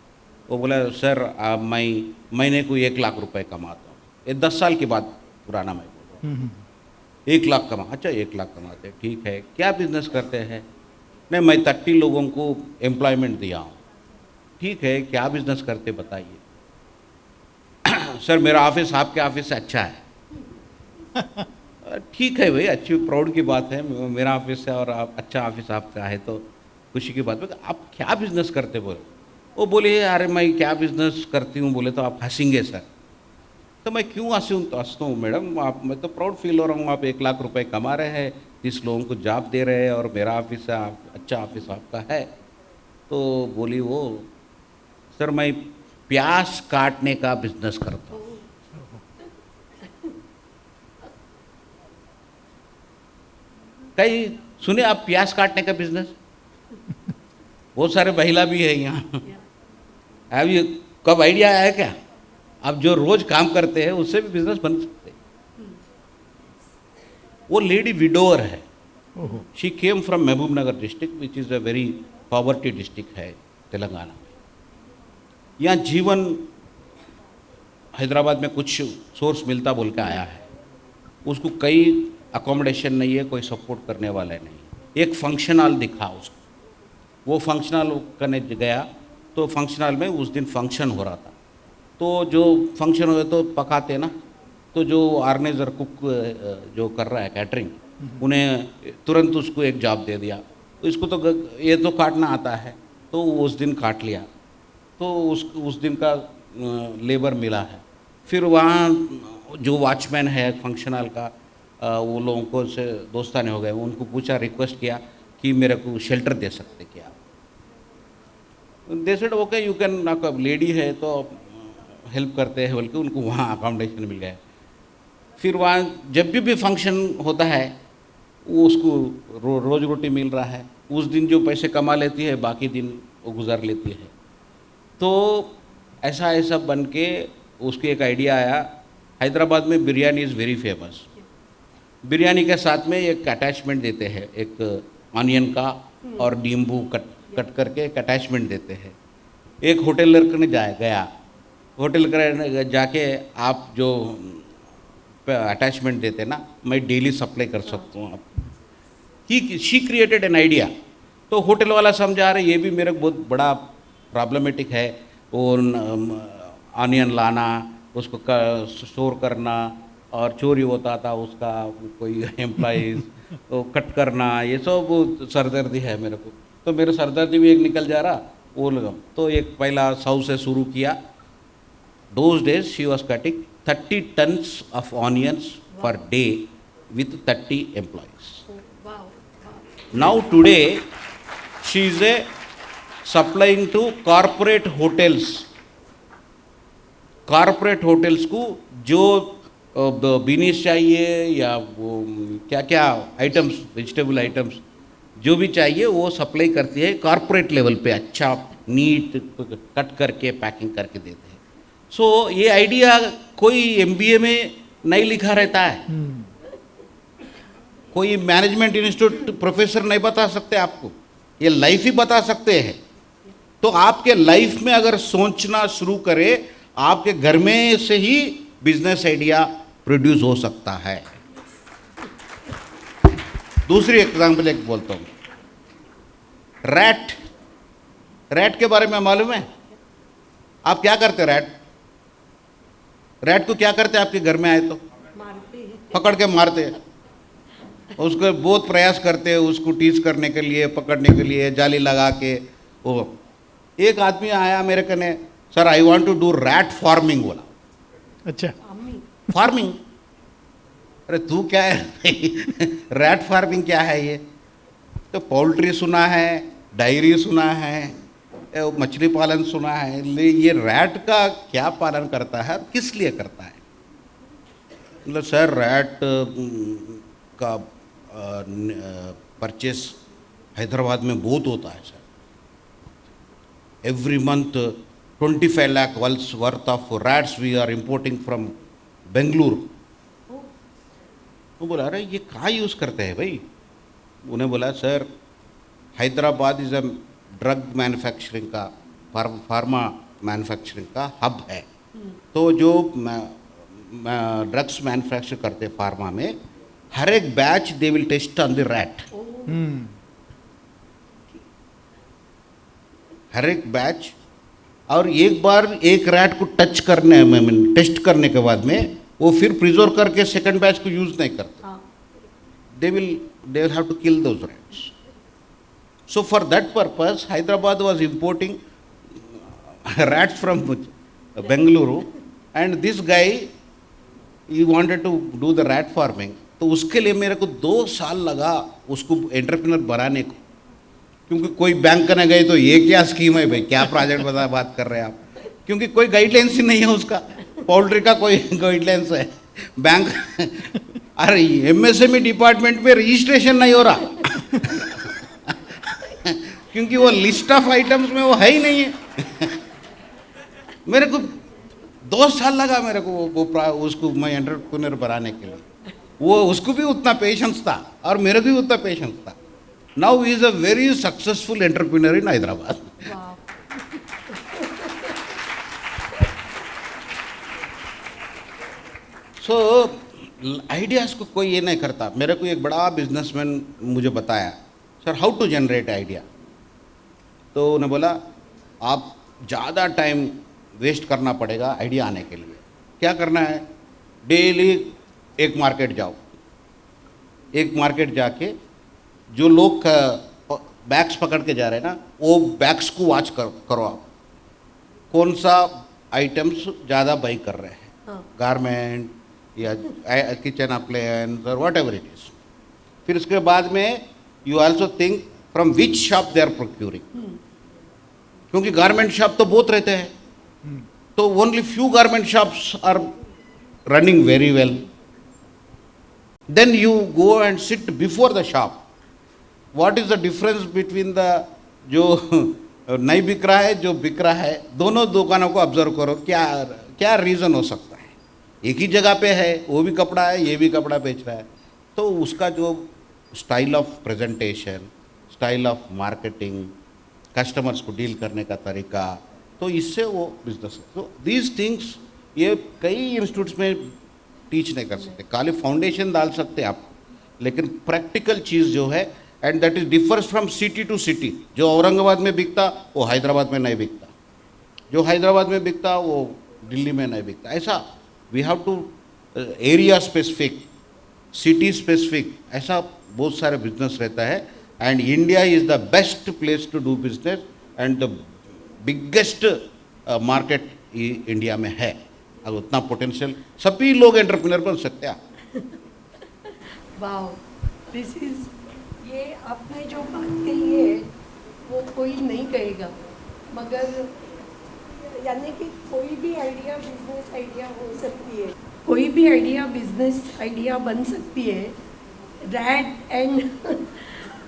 वो बोला सर मैं महीने को 1 लाख रुपए कमाता हूँ। ये 10 साल की बात पुराना मैं बोल रहा हूँ। 1 लाख कमा, अच्छा 1 लाख कमाते, ठीक है। क्या बिजनेस करते हैं? नहीं, मैं 30 लोगों को एम्प्लॉयमेंट दिया हूँ। ठीक है, क्या बिजनेस करते बताइए। सर मेरा ऑफिस आपके ऑफिस से अच्छा है। ठीक है भाई, अच्छी प्राउड की बात है, मेरा ऑफिस है और आप अच्छा ऑफिस आपका है तो खुशी की बात है। आप क्या बिजनेस करते बोले? वो बोले अरे मैं क्या बिजनेस करती हूँ। बोले तो आप हंसेंगे सर। तो मैं क्यों हंसता हूँ मैडम, मैं तो प्राउड फील हो रहा हूँ। आप 1 लाख रुपए कमा रहे हैं, 30 लोगों को जॉब दे रहे हैं और मेरा ऑफिस है, अच्छा ऑफिस आपका है। तो बोली वो सर मैं प्याज काटने का बिजनेस करता हूँ। कहीं सुने आप प्याज काटने का बिजनेस? बहुत सारे महिला भी है यहाँ। अब ये कब आइडिया आया क्या? आप जो रोज काम करते हैं उससे भी बिजनेस बन सकते हैं। वो लेडी विडोअर है। She came from Mahbubnagar district which is a very poverty district है तेलंगाना में। यहाँ जीवन हैदराबाद में कुछ सोर्स मिलता बोल के आया है। उसको कई अकोमोडेशन नहीं है, कोई सपोर्ट करने वाला नहीं। एक फंक्शन हॉल दिखा उसको, वो फंक्शन हॉल करने गया तो फंक्शन हॉल में उस दिन फंक्शन हो रहा था। तो जो फंक्शन हो तो पकाते ना, तो जो ऑर्गेनाइजर कुक जो कर रहा है कैटरिंग, उन्हें तुरंत उसको एक जॉब दे दिया। तो इसको तो ये तो काटना आता है, तो उस दिन काट लिया, तो उस दिन का लेबर मिला है। फिर वहाँ जो वॉचमैन है फंक्शन हॉल का, वो लोगों को से दोस्ताने हो गए, उनको पूछा, रिक्वेस्ट किया कि मेरे को शेल्टर दे सकते क्या। They said okay you can, lady है तो हेल्प करते हैं, बल्कि उनको वहाँ अकोमोडेशन मिल गया। फिर वहाँ जब भी फंक्शन होता है वो उसको रोज़ रोटी मिल रहा है। उस दिन जो पैसे कमा लेती है बाकी दिन वो गुजार लेती है। तो ऐसा ऐसा बन के उसको एक आइडिया आया, हैदराबाद में biryani is very famous. Biryani के साथ में एक अटैचमेंट देते हैं, एक ऑनियन का और नींबू कट करके एक अटैचमेंट देते हैं। एक होटलर ने गया होटल कर जाके, आप जो अटैचमेंट देते ना, मैं डेली सप्लाई कर सकता हूँ आप। She created an idea. तो होटल वाला समझा रहे ये भी मेरे को बहुत बड़ा प्रॉब्लमेटिक है, और ऑनियन लाना, उसको स्टोर करना, और चोरी होता था उसका, कोई एम्प्लॉइज तो कट करना, ये सब सरदर्दी है मेरे को। तो मेरे सरदर्दी भी एक निकल जा रहा वो लगा। तो एक पहला 100 से शुरू किया। Those days she was cutting 30 tons of onions per day with 30 employees. Wow. Now today she is supplying to corporate hotels. Corporate hotels को जो बीनीस चाहिए या वो क्या क्या आइटम्स, वेजिटेबल आइटम्स जो भी चाहिए वो सप्लाई करती है कॉर्पोरेट लेवल पे, अच्छा नीट कट करके पैकिंग करके देते हैं। सो ये आइडिया कोई MBA में नहीं लिखा रहता है, कोई मैनेजमेंट इंस्टीट्यूट प्रोफेसर नहीं बता सकते आपको, ये लाइफ ही बता सकते हैं। तो आपके लाइफ में अगर सोचना शुरू करे, आपके घर में से ही बिजनेस आइडिया प्रोड्यूस हो सकता है। दूसरी एग्जांपल एक बोलता हूँ, रैट के बारे में मालूम है? आप क्या करते रैट को क्या करते आपके घर में आए तो? मारते हैं। पकड़ के मारते हैं, उसको बहुत प्रयास करते हैं उसको टीज करने के लिए, पकड़ने के लिए, जाली लगा के। वो एक आदमी आया मेरे कने, sir I want to do rat farming बोला। अच्छा, फार्मिंग? अरे तू क्या है रैट फार्मिंग क्या है ये? तो पोल्ट्री सुना है, डायरी सुना है, मछली पालन सुना है, ये रैट का क्या पालन करता है, किस लिए करता है? मतलब सर रैट का परचेस हैदराबाद में बहुत होता है sir. Every month 25 lakh worth of rats we are importing from Bengaluru. वो बोला अरे ये कहाँ यूज़ करते हैं भाई? उन्हें बोला sir Hyderabad is a drug manufacturing का, फार्मा मैन्युफैक्चरिंग का हब है। तो जो ड्रग्स मैन्युफैक्चर करते फार्मा में, हर एक batch they will test on the rat. हर एक बैच, और एक बार एक रैट को टच करने में, टेस्ट करने के बाद में वो फिर प्रिजर्व करके सेकंड बैच को यूज नहीं करते। They will have to kill those rats. So for that purpose, Hyderabad was importing rats from Bengaluru, and this guy he wanted to do the rat farming. तो उसके लिए मेरे को 2 साल लगा उसको एंटरप्रेन्योर बनाने को, क्योंकि कोई बैंक करने गए तो ये क्या स्कीम है भाई, क्या प्रोजेक्ट बात कर रहे हैं आप, क्योंकि कोई गाइडलाइंस ही नहीं है उसका। पोल्ट्री का कोई गाइडलाइंस है, बैंक अरे MSME डिपार्टमेंट में रजिस्ट्रेशन नहीं हो रहा क्योंकि वो लिस्ट ऑफ आइटम्स में वो है ही नहीं है मेरे को 2 साल लगा मेरे को वो उसको मैं एंटरप्रेन्योर बनाने के लिए। वो उसको भी उतना पेशेंस था और मेरे को भी उतना पेशेंस था। Now he is a very successful entrepreneur in Hyderabad. So ideas को कोई ये नहीं करता। मेरे को एक बड़ा बिजनेसमैन मुझे बताया, sir how to generate idea. तो उन्हें बोला आप ज़्यादा टाइम वेस्ट करना पड़ेगा आइडिया आने के लिए। क्या करना है, डेली एक मार्केट जाओ, एक मार्केट जाके जो लोग बैग्स पकड़ के जा रहे हैं ना, वो बैग्स को वॉच करो आप, कौन सा आइटम्स ज़्यादा बाई कर रहे हैं, हाँ। गारमेंट या किचन अप्लायंस और वॉट एवर इट इज़। फिर उसके बाद में you also think from which shop they are procuring, क्योंकि गारमेंट शॉप तो बहुत रहते हैं, तो only few garment shops are running very well. Then you go and sit before the shop, what is the difference between the जो नहीं बिक रहा है, जो बिक रहा है, दोनों दुकानों को ऑब्जर्व करो, क्या क्या रीज़न हो सकता है। एक ही जगह पे है, वो भी कपड़ा है, ये भी कपड़ा बेच रहा है, तो उसका जो style of presentation, style of marketing, customers को डील करने का तरीका, तो इससे वो बिजनेस। तो दीज थिंग्स ये कई इंस्टीट्यूट्स में टीच नहीं कर सकते, खाली फाउंडेशन डाल सकते आप, लेकिन प्रैक्टिकल चीज़ जो है, and that is differs from city to city. जो औरंगाबाद में बिकता वो हैदराबाद में नहीं बिकता, जो हैदराबाद में बिकता वो दिल्ली में नहीं बिकता, ऐसा we have to area specific, city specific, ऐसा बहुत सारे बिजनेस रहता है। And India is the best place to do business and the biggest market India में है। अब उतना पोटेंशियल, सभी लोग एंटरप्रेन्योर बन सकते हैं। वाओ, दिस इज, ये आपने जो बात कही है वो कोई नहीं कहेगा, मगर यानी कि कोई भी आइडिया बिजनेस आइडिया हो सकती है, कोई भी आइडिया बिजनेस आइडिया बन सकती है। रैट एंड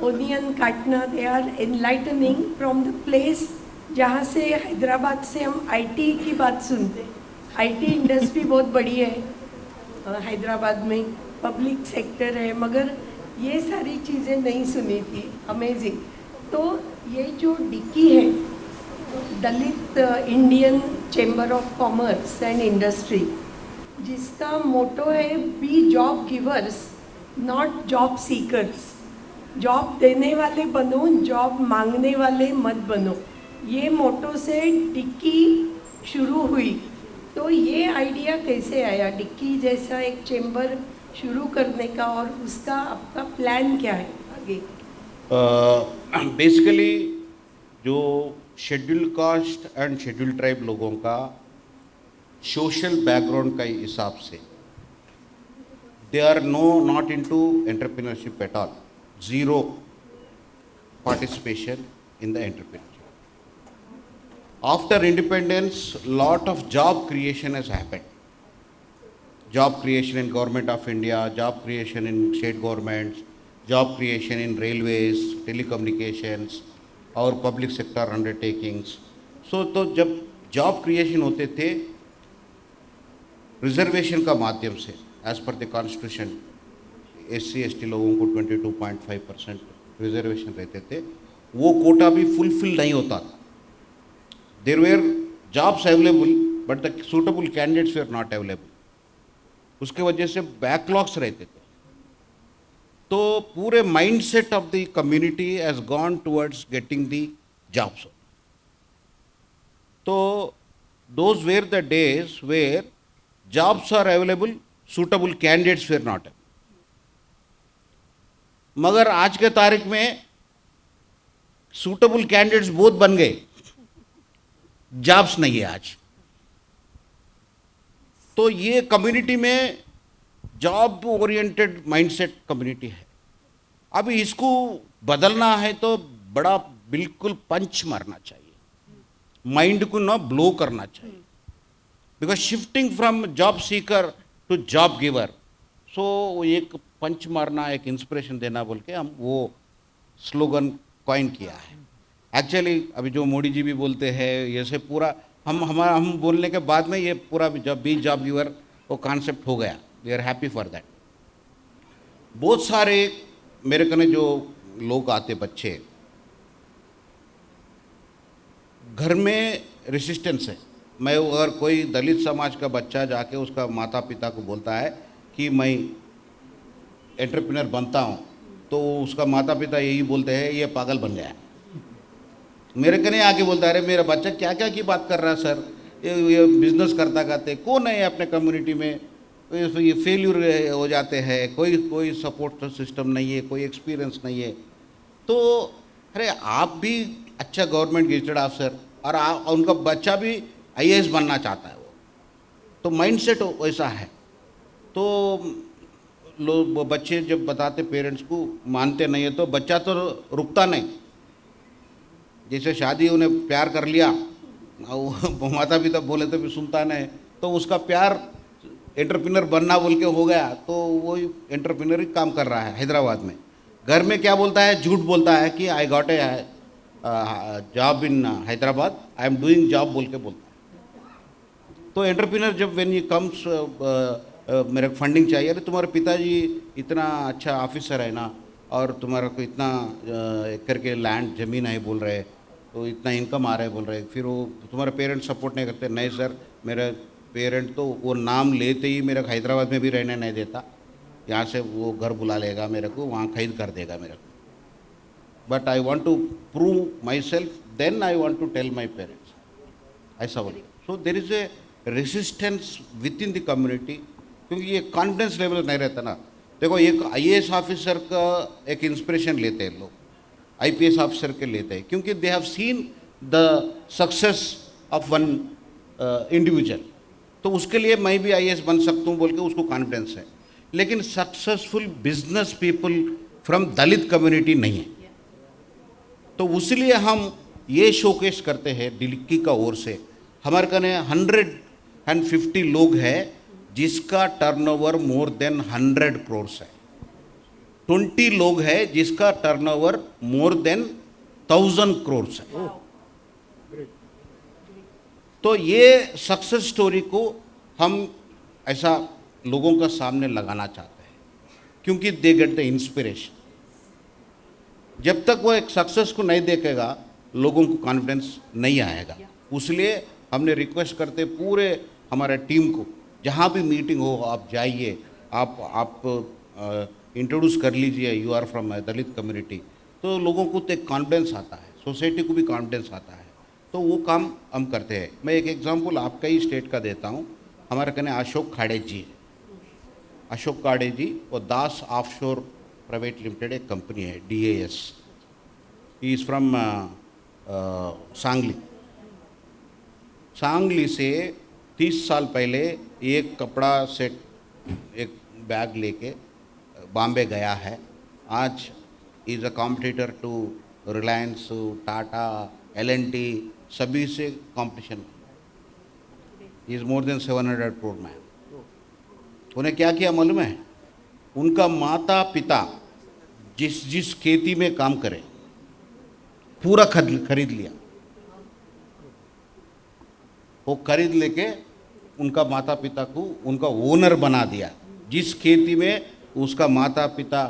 ओनियन काटना, they are enlightening from the place जहाँ से हैदराबाद से हम आईटी की बात सुनते हैं। आईटी इंडस्ट्री बहुत बड़ी है हैदराबाद में, पब्लिक सेक्टर है, मगर ये सारी चीज़ें नहीं सुनी थी। अमेजिंग। तो ये जो डिक्की है, Dalit Indian Chamber of Commerce and Industry, जिसका मोटो है be job givers not job seekers. Job देने वाले बनो, जॉब मांगने वाले मत बनो, ये मोटो से डिक्की शुरू हुई। तो ये आइडिया कैसे आया डिक्की जैसा एक चैम्बर शुरू करने का, और उसका आपका प्लान क्या है आगे? बेसिकली जो schedule caste and schedule tribe लोगों का सोशल बैकग्राउंड का हिसाब से they are not into entrepreneurship at all, zero participation in the entrepreneurship. After independence, lot of job creation has happened. Job creation in government of India, job creation in state governments, job creation in railways, telecommunications और public sector undertakings. So तो जब job creation होते थे रिजर्वेशन का माध्यम से, as per the constitution SC/ST लोगों को 22.5% रिजर्वेशन रहते थे, वो कोटा भी फुलफिल नहीं होता था। There were jobs available, but the suitable candidates were not available. उसके वजह से बैकलॉग्स रहते थे। तो पूरे mindset of the community has gone towards getting the jobs. तो those were the days where jobs are available, suitable candidates were not. मगर आज के तारीख में सुटेबल कैंडिडेट्स बहुत बन गए, जॉब्स नहीं है आज। तो ये कम्युनिटी में जॉब ओरिएंटेड माइंडसेट कम्युनिटी है। अब इसको बदलना है तो बड़ा बिल्कुल पंच मारना चाहिए, माइंड को ना ब्लो करना चाहिए, because shifting from job seeker to job giver, so एक पंच मारना, एक इंस्पिरेशन देना बोल के हम वो स्लोगन कॉइन किया है। एक्चुअली अभी जो मोदी जी भी बोलते हैं, ये से पूरा हम बोलने के बाद में ये पूरा जब बी जॉब गिवर वो कॉन्सेप्ट हो गया। We are happy for that. बहुत सारे मेरे कने जो लोग आते बच्चे, घर में रेसिस्टेंस है। मैं अगर कोई दलित समाज का बच्चा जाके उसका माता पिता को बोलता है कि मैं एंटरप्रेन्योर बनता हूँ, तो उसका माता पिता यही बोलते हैं ये पागल बन गया है। मेरे कने आके बोलता है अरे मेरा बच्चा क्या क्या की बात कर रहा है सर, ये बिजनेस करता करते कौन है अपने कम्युनिटी में, ये फेल्यूर हो जाते हैं, कोई सपोर्ट सिस्टम नहीं है, कोई एक्सपीरियंस नहीं है। तो अरे आप भी अच्छा गवर्नमेंट गेजेटेड ऑफिसर और उनका बच्चा भी आईएएस बनना चाहता है, वो तो माइंडसेट वैसा है। तो लोग वो बच्चे जब बताते पेरेंट्स को मानते नहीं है तो बच्चा तो रुकता नहीं। जैसे शादी उन्हें प्यार कर लिया और माता पिता बोले तो भी सुनता नहीं, तो उसका प्यार एंटरप्रेन्योर बनना बोल के हो गया, तो वो एंटरप्रेन्योर ही काम कर रहा है हैदराबाद में। घर में क्या बोलता है, झूठ बोलता है कि I got a job in Hyderabad, I am doing job बोल के बोलता है। तो एंटरप्रेन्योर जब व्हेन ही कम्स मेरे को फंडिंग चाहिए, अरे तुम्हारे पिताजी इतना अच्छा ऑफिसर है ना, और तुम्हारा को इतना एकड़ के लैंड ज़मीन है बोल रहे, तो इतना इनकम आ रहा है बोल रहे, फिर वो तुम्हारे पेरेंट्स सपोर्ट नहीं करते। नहीं सर, मेरे पेरेंट तो वो नाम लेते ही मेरे को हैदराबाद में भी रहने नहीं देता, यहाँ से वो घर बुला लेगा मेरे को, वहाँ खरीद कर देगा मेरे को। But I want to prove my self, then I want to tell my parents, ऐसा बोले। So there is a resistance with in the community, क्योंकि ये कॉन्फिडेंस लेवल नहीं रहता ना। देखो, एक आईएएस ऑफिसर का एक इंस्पिरेशन लेते हैं लोग, आईपीएस ऑफिसर के लेते हैं, क्योंकि they have seen the success of one individual. तो उसके लिए मैं भी आईएएस बन सकता हूँ बोल के उसको कॉन्फिडेंस है। लेकिन successful business people from Dalit community नहीं है। तो उसलिए हम ये शोकेस करते हैं दिल्ली का ओर से। हमारे कने 150 लोग हैं जिसका टर्नओवर मोर देन 100 करोड़ है। 20 लोग हैं जिसका टर्नओवर मोर देन 1000 करोड़ है। तो ये सक्सेस स्टोरी को हम ऐसा लोगों का सामने लगाना चाहते हैं, क्योंकि दे गेट द इंस्पिरेशन। जब तक वो एक सक्सेस को नहीं देखेगा, लोगों को कॉन्फिडेंस नहीं आएगा। इसलिए हमने रिक्वेस्ट करते पूरे हमारे टीम को, जहाँ भी मीटिंग हो आप जाइए, आप इंट्रोड्यूस कर लीजिए, you are from Dalit community, तो लोगों को तो एक कॉन्फिडेंस आता है, सोसाइटी को भी कॉन्फिडेंस आता है। तो वो काम हम करते हैं। मैं एक एग्जांपल आपका ही स्टेट का देता हूँ। हमारे कने अशोक खाड़े जी, अशोक खाड़े जी वो दास ऑफशोर प्राइवेट लिमिटेड एक कंपनी है, DAS। He is from Sangli. Sangli से 30 साल पहले एक कपड़ा सेट, एक बैग लेके बॉम्बे गया है। आज is a competitor to Reliance, Tata, L&T, सभी से competition. Is more than 700 crore man. उन्हें क्या किया मालूम है? उनका माता पिता जिस खेती में काम करे पूरा खरीद लिया। वो खरीद लेके उनका माता पिता को उनका ओनर बना दिया। जिस खेती में उसका माता पिता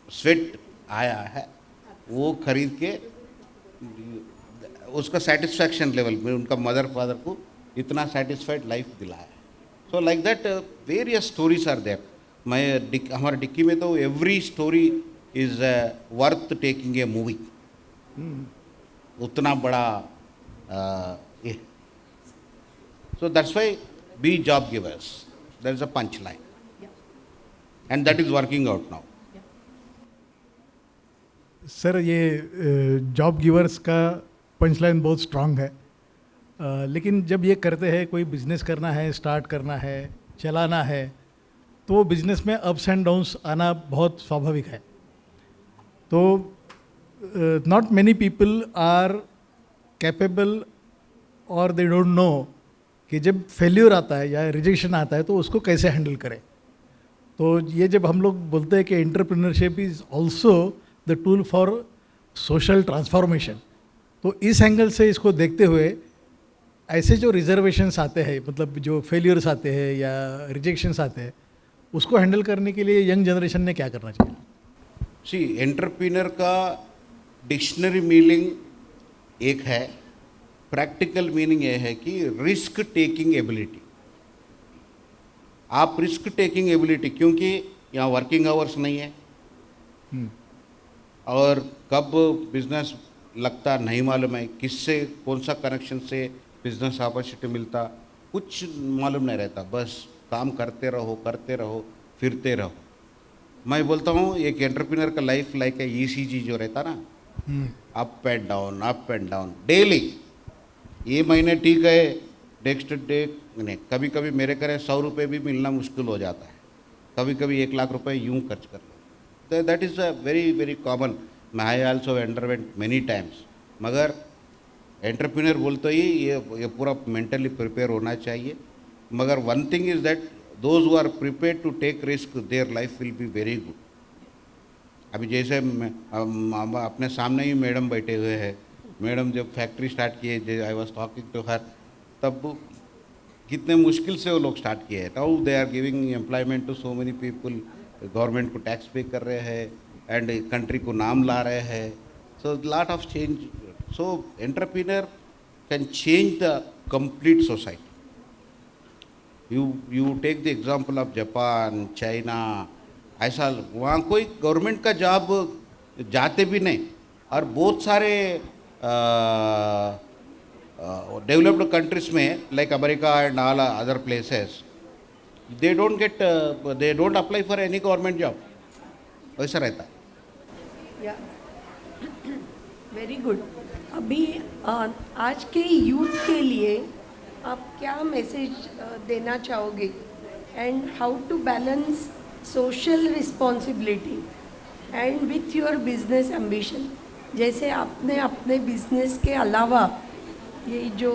स्वेट आया है, वो खरीद के उसका सेटिस्फैक्शन लेवल में उनका मदर फादर को इतना सेटिस्फाइड लाइफ दिलाया है। So like that various stories are there. मैं हमारे डिक्की में तो every story is worth taking a movie. उतना बड़ा ये। So that's why be job givers, that is a punch line, and that is working out now. Sir, ये जॉब गिवर्स का पंचलाइन बहुत स्ट्रांग है, लेकिन जब ये करते हैं, कोई बिजनेस करना है, स्टार्ट करना है, चलाना है, तो बिजनेस में अप्स एंड डाउन्स आना बहुत स्वाभाविक है। तो not many people are capable और दे डोंट नो कि जब फेल्यूर आता है या रिजेक्शन आता है तो उसको कैसे हैंडल करें। तो ये जब हम लोग बोलते हैं कि entrepreneurship is also the tool for social transformation, तो इस एंगल से इसको देखते हुए ऐसे जो रिजर्वेशंस आते हैं, मतलब जो फेलियर्स आते हैं या रिजेक्शंस आते हैं, उसको हैंडल करने के लिए यंग जनरेशन ने क्या करना चाहिए? सी, एंटरप्रेन्योर का डिक्शनरी मीनिंग एक है, प्रैक्टिकल मीनिंग ये है कि रिस्क टेकिंग एबिलिटी। आप रिस्क टेकिंग एबिलिटी, क्योंकि यहाँ वर्किंग आवर्स नहीं है और कब बिजनेस लगता नहीं मालूम है, किससे कौन सा कनेक्शन से बिजनेस अपॉर्चुनिटी मिलता कुछ मालूम नहीं रहता। बस काम करते रहो फिरते रहो। मैं बोलता हूँ एक एंटरप्रेन्योर का लाइफ लाइक है ECG जो रहता ना, अप एंड डाउन डेली। ये महीने ठीक है, नेक्स्ट डे नहीं। कभी कभी मेरे करे 100 रुपये भी मिलना मुश्किल हो जाता है, कभी कभी 1 लाख रुपए यूं खर्च कर लो। तो that is a very very common. I also underwent many times. मगर एंटरप्रेन्योर बोलते ही ये पूरा मेंटली प्रिपेयर होना चाहिए। मगर one thing is that those who are prepare to take risk their life will be very good. अभी जैसे हम अपने सामने ही मैडम बैठे हुए हैं। मैडम जब फैक्ट्री स्टार्ट किए, I was talking to her, तब कितने मुश्किल से वो लोग स्टार्ट किए हैं। Now they are giving employment to so many people, government को टैक्स पे कर रहे हैं एंड कंट्री को नाम ला रहे हैं। So lot of change. So entrepreneur can change the complete society. You take the example of Japan, China. ऐसा वहाँ कोई गवर्नमेंट का जॉब जाते भी नहीं, और बहुत सारे डेवलप्ड कंट्रीज में like America and all other places, they don't apply for any government job. वैसा रहता है। या वेरी गुड। अभी आज के यूथ के लिए आप क्या मैसेज देना चाहोगे, and how to balance social responsibility and with your business ambition? जैसे आपने अपने बिजनेस के अलावा ये जो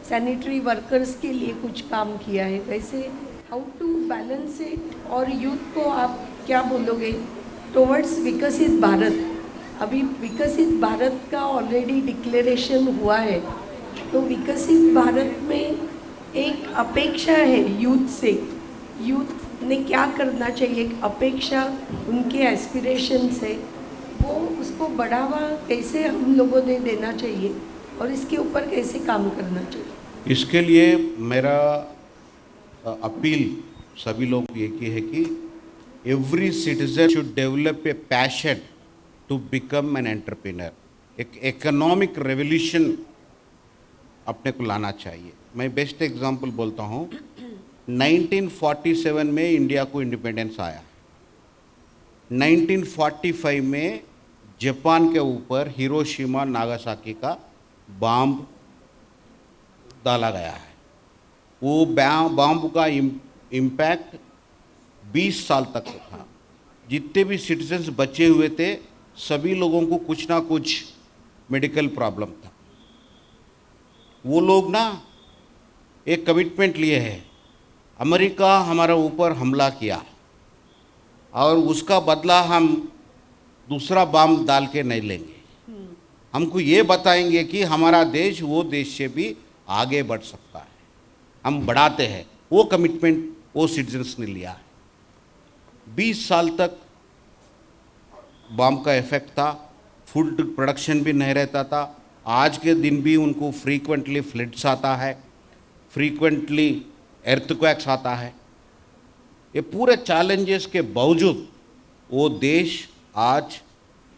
सैनिटरी वर्कर्स के लिए कुछ काम किया है, वैसे हाउ टू बैलेंस इट, और यूथ को आप क्या बोलोगे टुवर्ड्स विकसित भारत? अभी विकसित भारत का ऑलरेडी डिक्लेरेशन हुआ है, तो विकसित भारत में एक अपेक्षा है यूथ से। यूथ ने क्या करना चाहिए, एक अपेक्षा, उनके एस्पिरेशन से, वो उसको बढ़ावा कैसे हम लोगों ने देना चाहिए और इसके ऊपर कैसे काम करना चाहिए? इसके लिए मेरा अपील सभी लोग एक ही है कि every citizen should develop a passion to become an entrepreneur. एक इकोनॉमिक रेवोल्यूशन अपने को लाना चाहिए। मैं बेस्ट एग्जांपल बोलता हूँ, 1947 में इंडिया को इंडिपेंडेंस आया। 1945 में जापान के ऊपर हिरोशिमा नागासाकी का बॉम्ब डाला गया है। वो बॉम्ब का इम्पैक्ट 20 साल तक था। जितने भी सिटीजन्स बचे हुए थे, सभी लोगों को कुछ ना कुछ मेडिकल प्रॉब्लम था। वो लोग ना एक कमिटमेंट लिए हैं, अमेरिका हमारे ऊपर हमला किया और उसका बदला हम दूसरा बम डाल के नहीं लेंगे। हमको ये बताएंगे कि हमारा देश वो देश से भी आगे बढ़ सकता है, हम बढ़ाते हैं। वो कमिटमेंट वो सिटीजन्स ने लिया है। 20 साल तक बम का इफेक्ट था, फूड प्रोडक्शन भी नहीं रहता था। आज के दिन भी उनको फ्रीक्वेंटली फ्लड्स आता है, फ्रीक्वेंटली एर्थक्वेक्स आता है। ये पूरे चैलेंजेस के बावजूद वो देश आज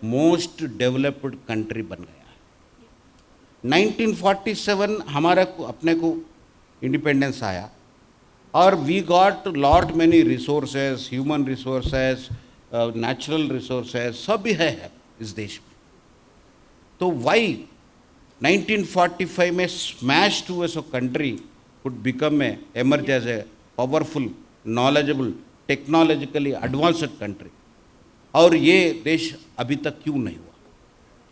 मोस्ट डेवलप्ड कंट्री बन गया है। 1947 हमारा अपने को इंडिपेंडेंस आया और we got lot many resources, human resources, natural resources, सब है इस देश में। तो वाई 1945 में smash to as a country could become emerge as a powerful, knowledgeable, technologically advanced country। और ये देश अभी तक क्यों नहीं हुआ?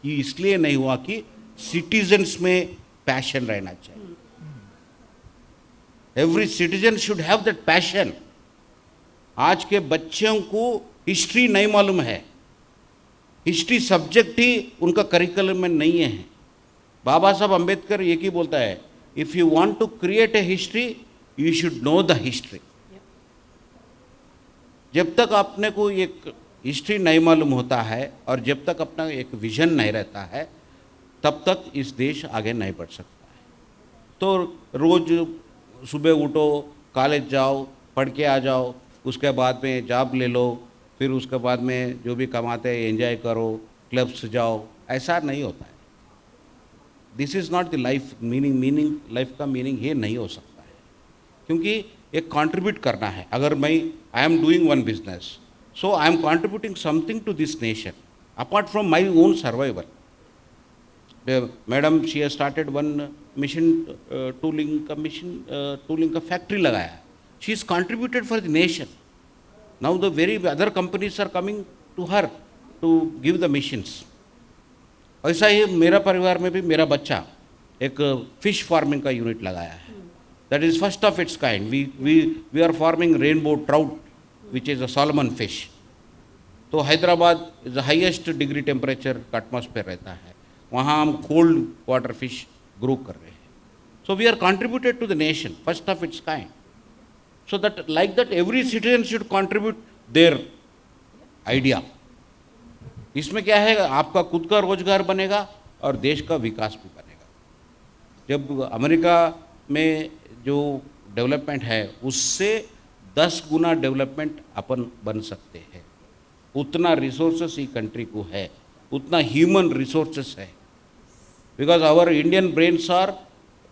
ये इसलिए नहीं हुआ कि सिटीजन्स में पैशन रहना चाहिए। Every citizen should have that passion. आज के बच्चों को हिस्ट्री नहीं मालूम है, हिस्ट्री सब्जेक्ट ही उनका करिकुलम में नहीं है। बाबा साहब अम्बेडकर ये ही बोलता है, if you want to create a history, you should know the history। जब तक अपने को एक हिस्ट्री नहीं मालूम होता है और जब तक अपना एक विजन नहीं रहता है, तब तक इस देश आगे नहीं बढ़ सकता है। तो रोज सुबह उठो, कॉलेज जाओ, पढ़ के आ जाओ, उसके बाद में जॉब ले लो, फिर उसके बाद में जो भी कमाते हैं एंजॉय करो, क्लब्स जाओ, ऐसा नहीं होता है। This is not the life meaning life का मीनिंग ये नहीं हो सकता है, क्योंकि एक कंट्रीब्यूट करना है। अगर मैं I am doing one business, so I am contributing something to this nation, apart from my own survival. Madam, she has started one mission tooling का factory लगाया. She has contributed for the nation. Now the very other companies are coming to her to give the missions. ऐसा ही मेरा परिवार में भी मेरा बच्चा एक फिश फार्मिंग का यूनिट लगाया है. That is first of its kind. We are farming rainbow trout, which is a Solomon fish. तो Hyderabad is the highest degree temperature का एटमॉस्फेयर रहता है, वहाँ हम कोल्ड वाटर फिश ग्रो कर रहे हैं. So we are contributed to the nation, first of its kind. So that like that every citizen should contribute their idea. इसमें क्या है, आपका खुद का रोजगार बनेगा और देश का विकास भी बनेगा. जब अमेरिका में जो डेवलपमेंट है उससे 10 गुना डेवलपमेंट अपन बन सकते हैं. उतना रिसोर्सेस ही कंट्री को है, उतना ह्यूमन रिसोर्सेस है. Because our Indian brains are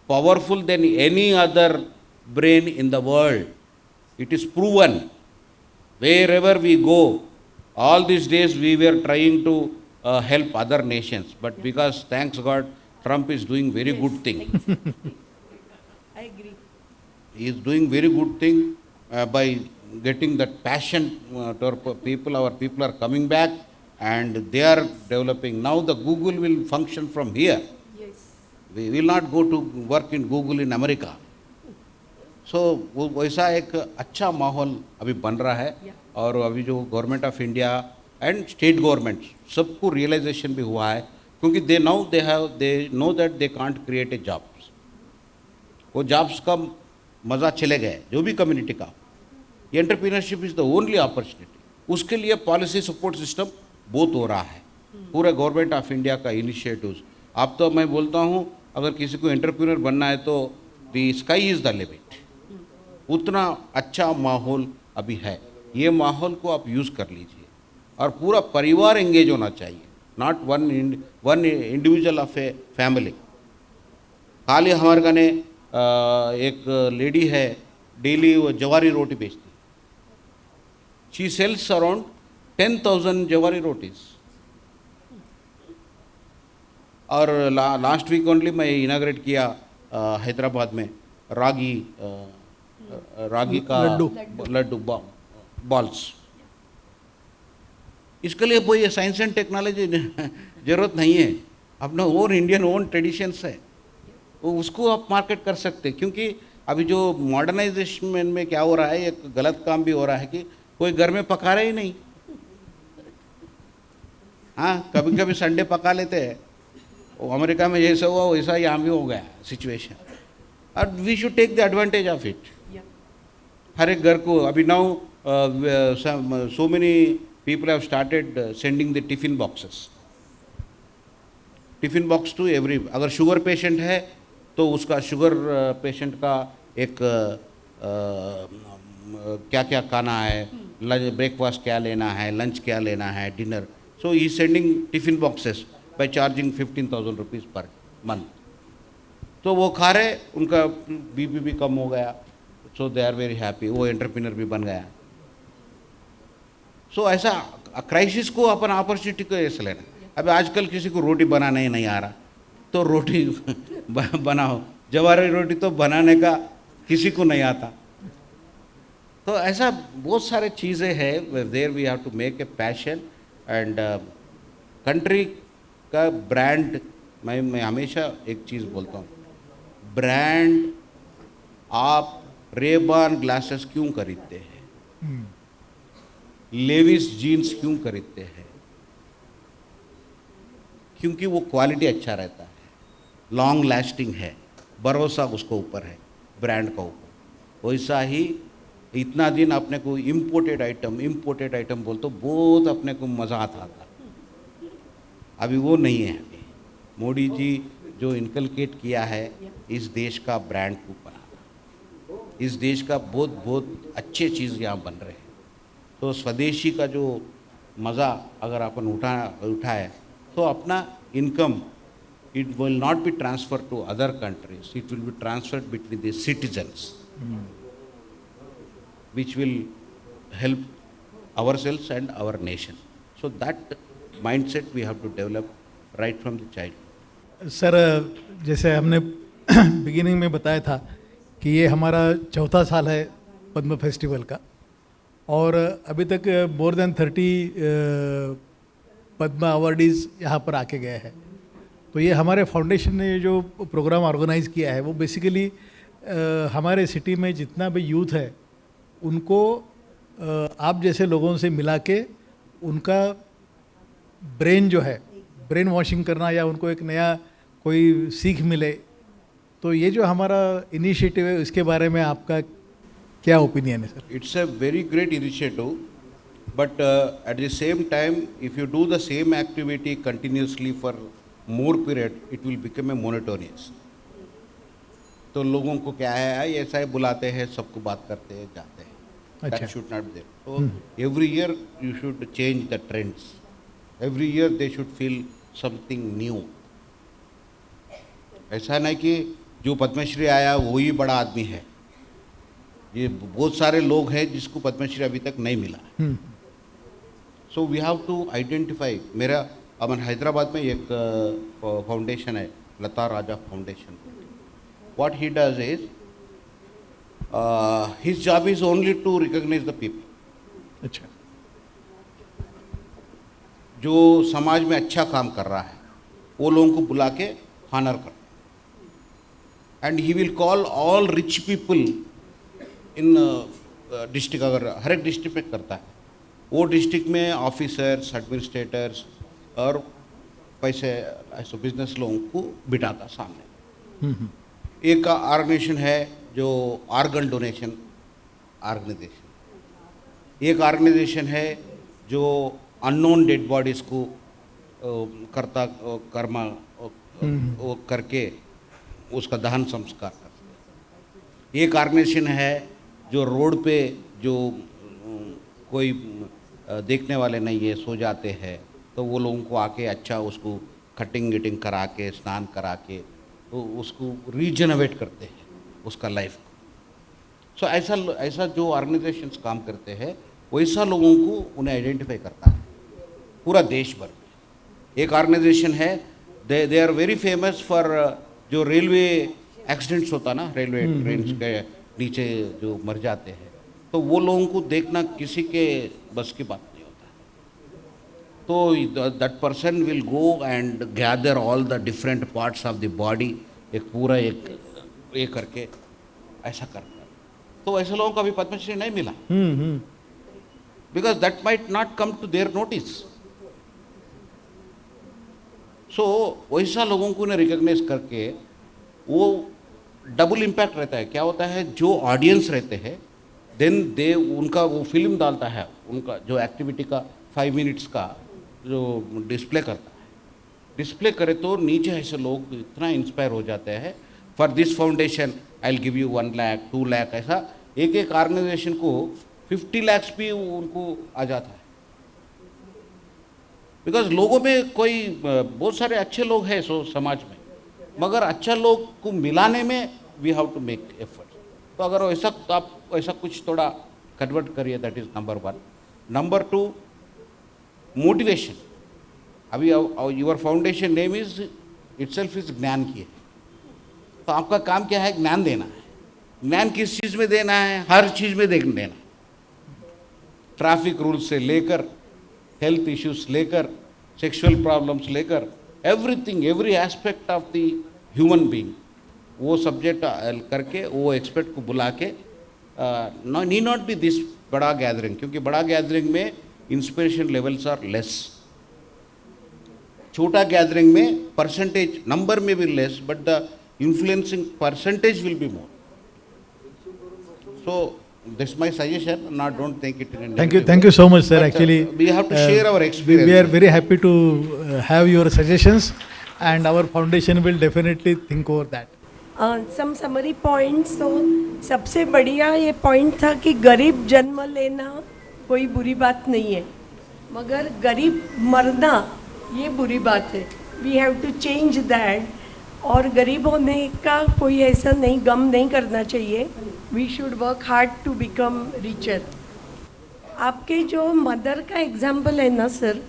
powerful than any other brain in the world. It is proven wherever we go. All these days we were trying to help other nations, but because thanks God Trump is doing very good thing. I agree. He is doing very good thing by getting that passion to our people. Our people are coming back and they are developing. Now the Google will function from here. Yes. We will not go to work in Google in America. So वो वैसा एक अच्छा माहौल अभी बन रहा है. Yeah. और अभी जो government of India and state government सबको रियलाइजेशन भी हुआ है, क्योंकि they know that they can't create a jobs. वो जॉब्स का मज़ा चले गए जो भी कम्युनिटी का. Entrepreneurship is the only opportunity. उसके लिए पॉलिसी सपोर्ट सिस्टम बहुत हो रहा है, पूरा गवर्नमेंट ऑफ इंडिया का इनिशिएटिव्स. अब तो मैं बोलता हूँ अगर किसी को एंटरप्रीनर बनना है तो the sky is the limit. उतना अच्छा माहौल अभी है. ये माहौल को आप यूज़ कर लीजिए और पूरा परिवार एंगेज होना चाहिए, not one individual of a family. खाली हमारे गाने एक लेडी है, डेली वो जवारी रोटी बेचती. शी सेल्स अराउंड 10,000 जवारी रोटीज. और लास्ट वीक ओनली मैं इनाग्रेट किया हैदराबाद में रागी का लड्डू बॉल्स. इसके लिए कोई साइंस एंड टेक्नोलॉजी ज़रूरत नहीं है. अपना ओन इंडियन ओन ट्रेडिशंस है, वो उसको आप मार्केट कर सकते हैं. क्योंकि अभी जो मॉडर्नाइजेशन में क्या हो रहा है, एक गलत काम भी हो रहा है कि कोई घर में पका रहा ही नहीं. हाँ, कभी कभी संडे पका लेते हैं. वो अमेरिका में जैसा हुआ वैसा यहाँ भी हो गया सिचुएशन. और we should take the advantage of it. हर एक घर को अभी now so many people have started sending the tiffin boxes. Tiffin box to every. अगर शुगर पेशेंट है तो उसका शुगर पेशेंट का एक क्या क्या खाना है, लंच ब्रेकफास्ट क्या लेना है, लंच क्या लेना है, dinner. So he sending tiffin boxes by charging 15,000 rupees per month. तो वो खा रहे, उनका बीपी भी कम हो गया. सो दे आर वेरी हैप्पी. वो एंटरप्रेन्योर भी बन गया. सो ऐसा क्राइसिस को अपन अपॉर्चुनिटी को ऐसे लेना. अभी आजकल किसी को रोटी बनाना ही नहीं आ रहा तो रोटी बनाओ. जवारी रोटी तो बनाने का किसी को नहीं आता. तो ऐसा बहुत सारे चीज़ें हैं. There we have to make a passion and country का ब्रांड. मैं हमेशा एक चीज़ बोलता हूँ, ब्रांड आप रेबान ग्लासेस क्यों खरीदते हैं, लेविस जीन्स क्यों खरीदते हैं? क्योंकि वो क्वालिटी अच्छा रहता है, लॉन्ग लास्टिंग है, भरोसा उसको ऊपर है, ब्रांड का ऊपर. वैसा ही इतना दिन अपने को इम्पोर्टेड आइटम बोल तो बहुत अपने को मज़ा आता था. अभी वो नहीं है. अभी मोदी जी जो इनकलकेट किया है इस देश का ब्रांड को बनाना, इस देश का बहुत बहुत अच्छे चीज़ यहाँ बन रहे हैं. तो स्वदेशी का जो मज़ा अगर अपन उठाए तो अपना income it will not be transferred to other countries, it will be transferred between the citizens, which will help ourselves and our nation. So that mindset we have to develop right from the childhood. Sir, जैसे हमने बिगिनिंग में बताया था कि ये हमारा चौथा साल है पद्म फेस्टिवल का, और अभी तक मोर देन 30 पद्म अवार्डीज़ यहाँ पर आके गए हैं। तो ये हमारे फाउंडेशन ने जो प्रोग्राम ऑर्गेनाइज़ किया है वो बेसिकली हमारे सिटी में जितना भी यूथ है उनको आप जैसे लोगों से मिला के उनका ब्रेन जो है, ब्रेन वॉशिंग करना, या उनको एक नया कोई सीख मिले। तो ये जो हमारा इनिशिएटिव है इसके बारे में आपका क्या ओपिनियन है sir? It's a very great initiative, but at the same time, if you do the same activity continuously for more period, it will become a monotonous. तो लोगों को क्या है, ऐसा ही बुलाते हैं, सबको बात करते हैं, जाते हैं. अच्छा. That should not be there. So every year you should change the trends. Every year they should feel something new. ऐसा नहीं कि जो पद्मश्री आया वही बड़ा आदमी है. ये बहुत सारे लोग हैं जिसको पद्मश्री अभी तक नहीं मिला. So we have to identify. मेरा अमन हैदराबाद में एक फाउंडेशन है, Lata Raja foundation. What he does is his job is only to recognise the people. अच्छा. जो समाज में अच्छा काम कर रहा है वो लोगों को बुला के हॉनर कर. And he will call all rich people in district. अगर हर एक डिस्ट्रिक्ट में करता है, वो डिस्ट्रिक्ट में ऑफिसर्स, एडमिनिस्ट्रेटर्स और पैसे ऐसे बिजनेस लोगों को बिठाता सामने. एक ऑर्गेनाइजेशन है जो ऑर्गन डोनेशन ऑर्गेनाइजेशन. एक ऑर्गेनाइजेशन है जो अननोन डेड बॉडीज़ को कर्मा वो करके उसका दहन संस्कार करते हैं. एक ऑर्गेनाइजेशन है जो रोड पे जो कोई देखने वाले नहीं है, सो जाते हैं, तो वो लोगों को आके अच्छा उसको कटिंग गिटिंग करा के, स्नान करा के, तो उसको रीजनरेट करते हैं उसका लाइफ को. सो ऐसा जो ऑर्गेनाइजेशंस काम करते हैं वैसा लोगों को उन्हें आइडेंटिफाई करता है पूरा देश भर में. एक ऑर्गेनाइजेशन है, they are very famous for जो रेलवे एक्सीडेंट्स होता ना, रेलवे ट्रेन के नीचे जो मर जाते हैं, तो वो लोगों को देखना किसी के बस की बात नहीं होता. तो that person will go and gather all the different parts of the body, एक पूरा एक करके ऐसा करता है. तो ऐसे लोगों को अभी पद्मश्री नहीं मिला, because that might not come to their notice. So वैसा लोगों को ने रिकॉग्नाइज करके वो डबल इम्पैक्ट रहता है. क्या होता है, जो ऑडियंस रहते हैं देन दे उनका वो फिल्म डालता है, उनका जो एक्टिविटी का 5 मिनट्स का जो डिस्प्ले करता है, डिस्प्ले करे तो नीचे ऐसे लोग इतना इंस्पायर हो जाते हैं. For this foundation I will give you 1 lakh 2 lakh. ऐसा एक ऑर्गेनाइजेशन को 50 lakhs भी उनको आ जाता है. बिकॉज लोगों में कोई बहुत सारे अच्छे लोग हैं समाज में, मगर अच्छा लोग को मिलाने में we have to make effort. तो अगर ऐसा आप ऐसा कुछ थोड़ा कन्वर्ट करिए, that is number 1. Number 2, motivation. अभी your foundation name is itself is ज्ञान की है. तो आपका काम क्या है, ज्ञान देना है. ज्ञान किस चीज़ में देना है, हर चीज़ में देना. ट्रैफिक रूल्स से लेकर, हेल्थ इश्यूज लेकर, सेक्सुअल प्रॉब्लम्स लेकर, everything, every aspect of the human being, वो सब्जेक्ट करके वो एक्सपर्ट को बुला के. नी नॉट बी दिस बड़ा गैदरिंग, क्योंकि बड़ा गैदरिंग में इंस्पिरेशन लेवल्स आर लेस. छोटा गैदरिंग में परसेंटेज नंबर में भी less, but the influencing percentage will be more. So this is my suggestion. Not don't think it. Thank you so much, sir. But, actually, we have to share our experience. We are very happy to have your suggestions, and our foundation will definitely think over that. Some summary points. तो सबसे बढ़िया ये पॉइंट था कि गरीब जन्म लेना कोई बुरी बात नहीं है, मगर गरीब मरना ये बुरी बात है. We have to change that. और गरीब होने का कोई ऐसा नहीं गम नहीं करना चाहिए. We should work hard to become richer. आपके जो मदर का एग्जाम्पल है ना सर,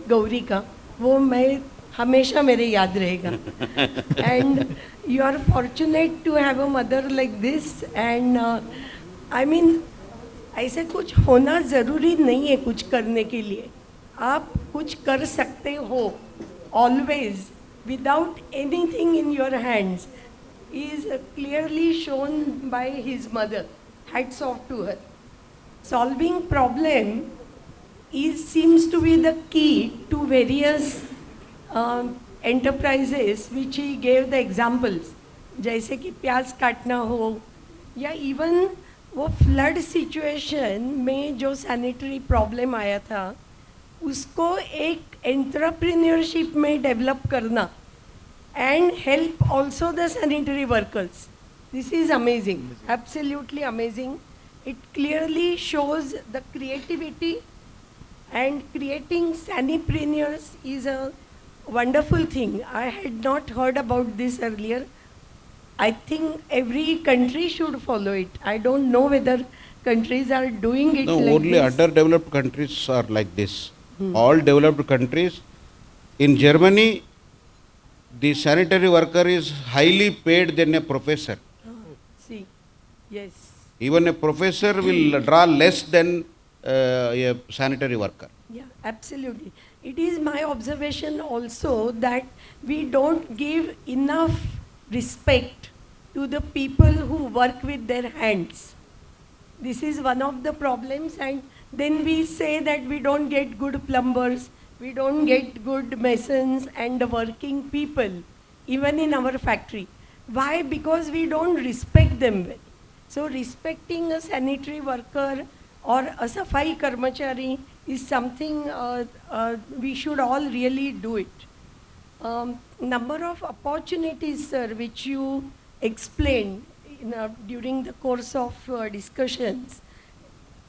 गौरी का, वो मैं हमेशा मेरे याद रहेगा. And you are fortunate to have a mother like this. And I mean ऐसे कुछ होना ज़रूरी नहीं है कुछ करने के लिए. आप कुछ कर सकते हो always without anything in your hands is clearly shown by his mother. Hats off to her. Solving problem seems to be the key to various enterprises which he gave the examples. जैसे कि प्याज काटना हो या इवन वो फ्लड सिचुएशन में जो सैनिटरी प्रॉब्लम आया था उसको एक एंटरप्रेन्योरशिप में डेवलप करना and help also the sanitary workers. This is amazing, absolutely amazing. It clearly shows the creativity, and creating sanipreneurs is a wonderful thing. I had not heard about this earlier. I think every country should follow it. I don't know whether countries are doing it No, like only this. underdeveloped countries are like this. All developed countries. In Germany, the sanitary worker is highly paid than a professor. See, yes. Even a professor will draw less than a sanitary worker. Yeah, absolutely. It is my observation also that we don't give enough respect to the people who work with their hands. This is one of the problems, and then we say that we don't get good plumbers, we don't get good masons and working people, even in our factory. Why? Because we don't respect them well. So respecting a sanitary worker or a safai karmachari is something we should all really do it. Number of opportunities, sir, which you explained during the course of discussions,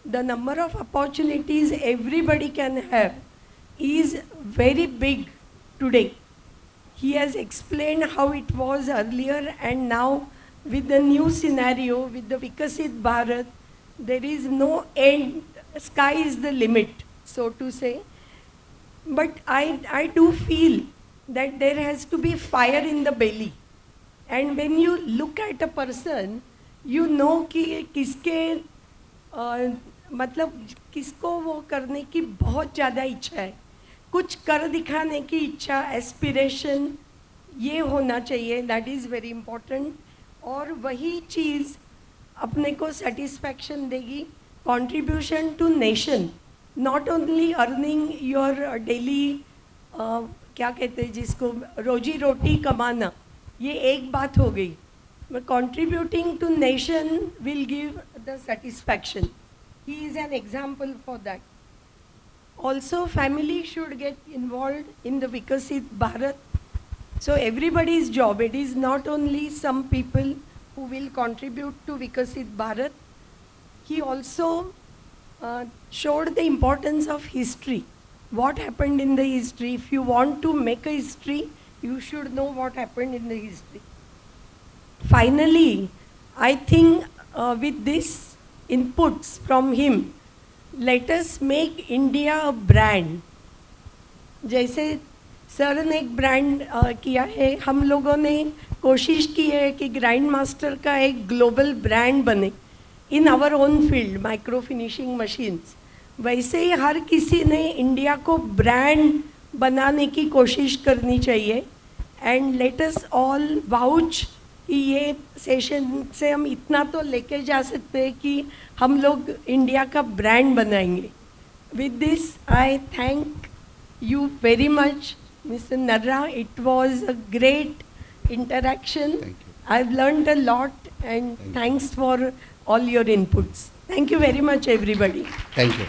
the number of opportunities everybody can have is very big today. He has explained how it was earlier, and now with the new scenario, with the Vikasit Bharat, there is no end, sky is the limit, so to say. But I do feel that there has to be fire in the belly. And when you look at a person, you know कि किसके मतलब किसको वो करने की बहुत ज़्यादा इच्छा है, कुछ कर दिखाने की इच्छा, एस्पिरेशन, ये होना चाहिए. That is very important. और वही चीज़ अपने को सेटिस्फैक्शन देगी. Contribution to nation, not only earning your daily, क्या कहते हैं जिसको, रोजी रोटी कमाना, ये एक बात हो गई. But contributing to nation will give the satisfaction. He is an example for that. Also, family should get involved in the Vikasit Bharat. So everybody's job, it is not only some people who will contribute to Vikasit Bharat. He also showed the importance of history. What happened in the history? If you want to make a history, you should know what happened in the history. Finally, I think with these inputs from him, let us make India a brand. जैसे सर ने एक ब्रांड किया है, हम लोगों ने कोशिश की है कि ग्राइंड मास्टर का एक ग्लोबल ब्रांड बने in our own field, micro finishing machines. वैसे ही हर किसी ने इंडिया को ब्रांड बनाने की कोशिश करनी चाहिए. And let us all vouch कि ये सेशन से हम इतना तो लेके जा सकते हैं कि हम लोग इंडिया का ब्रांड बनाएंगे. With this I thank you very much, Mr. Narra. It was a great interaction. Thank you. I've learned a lot, and thanks for all your inputs. Thank you very much, everybody. Thank you.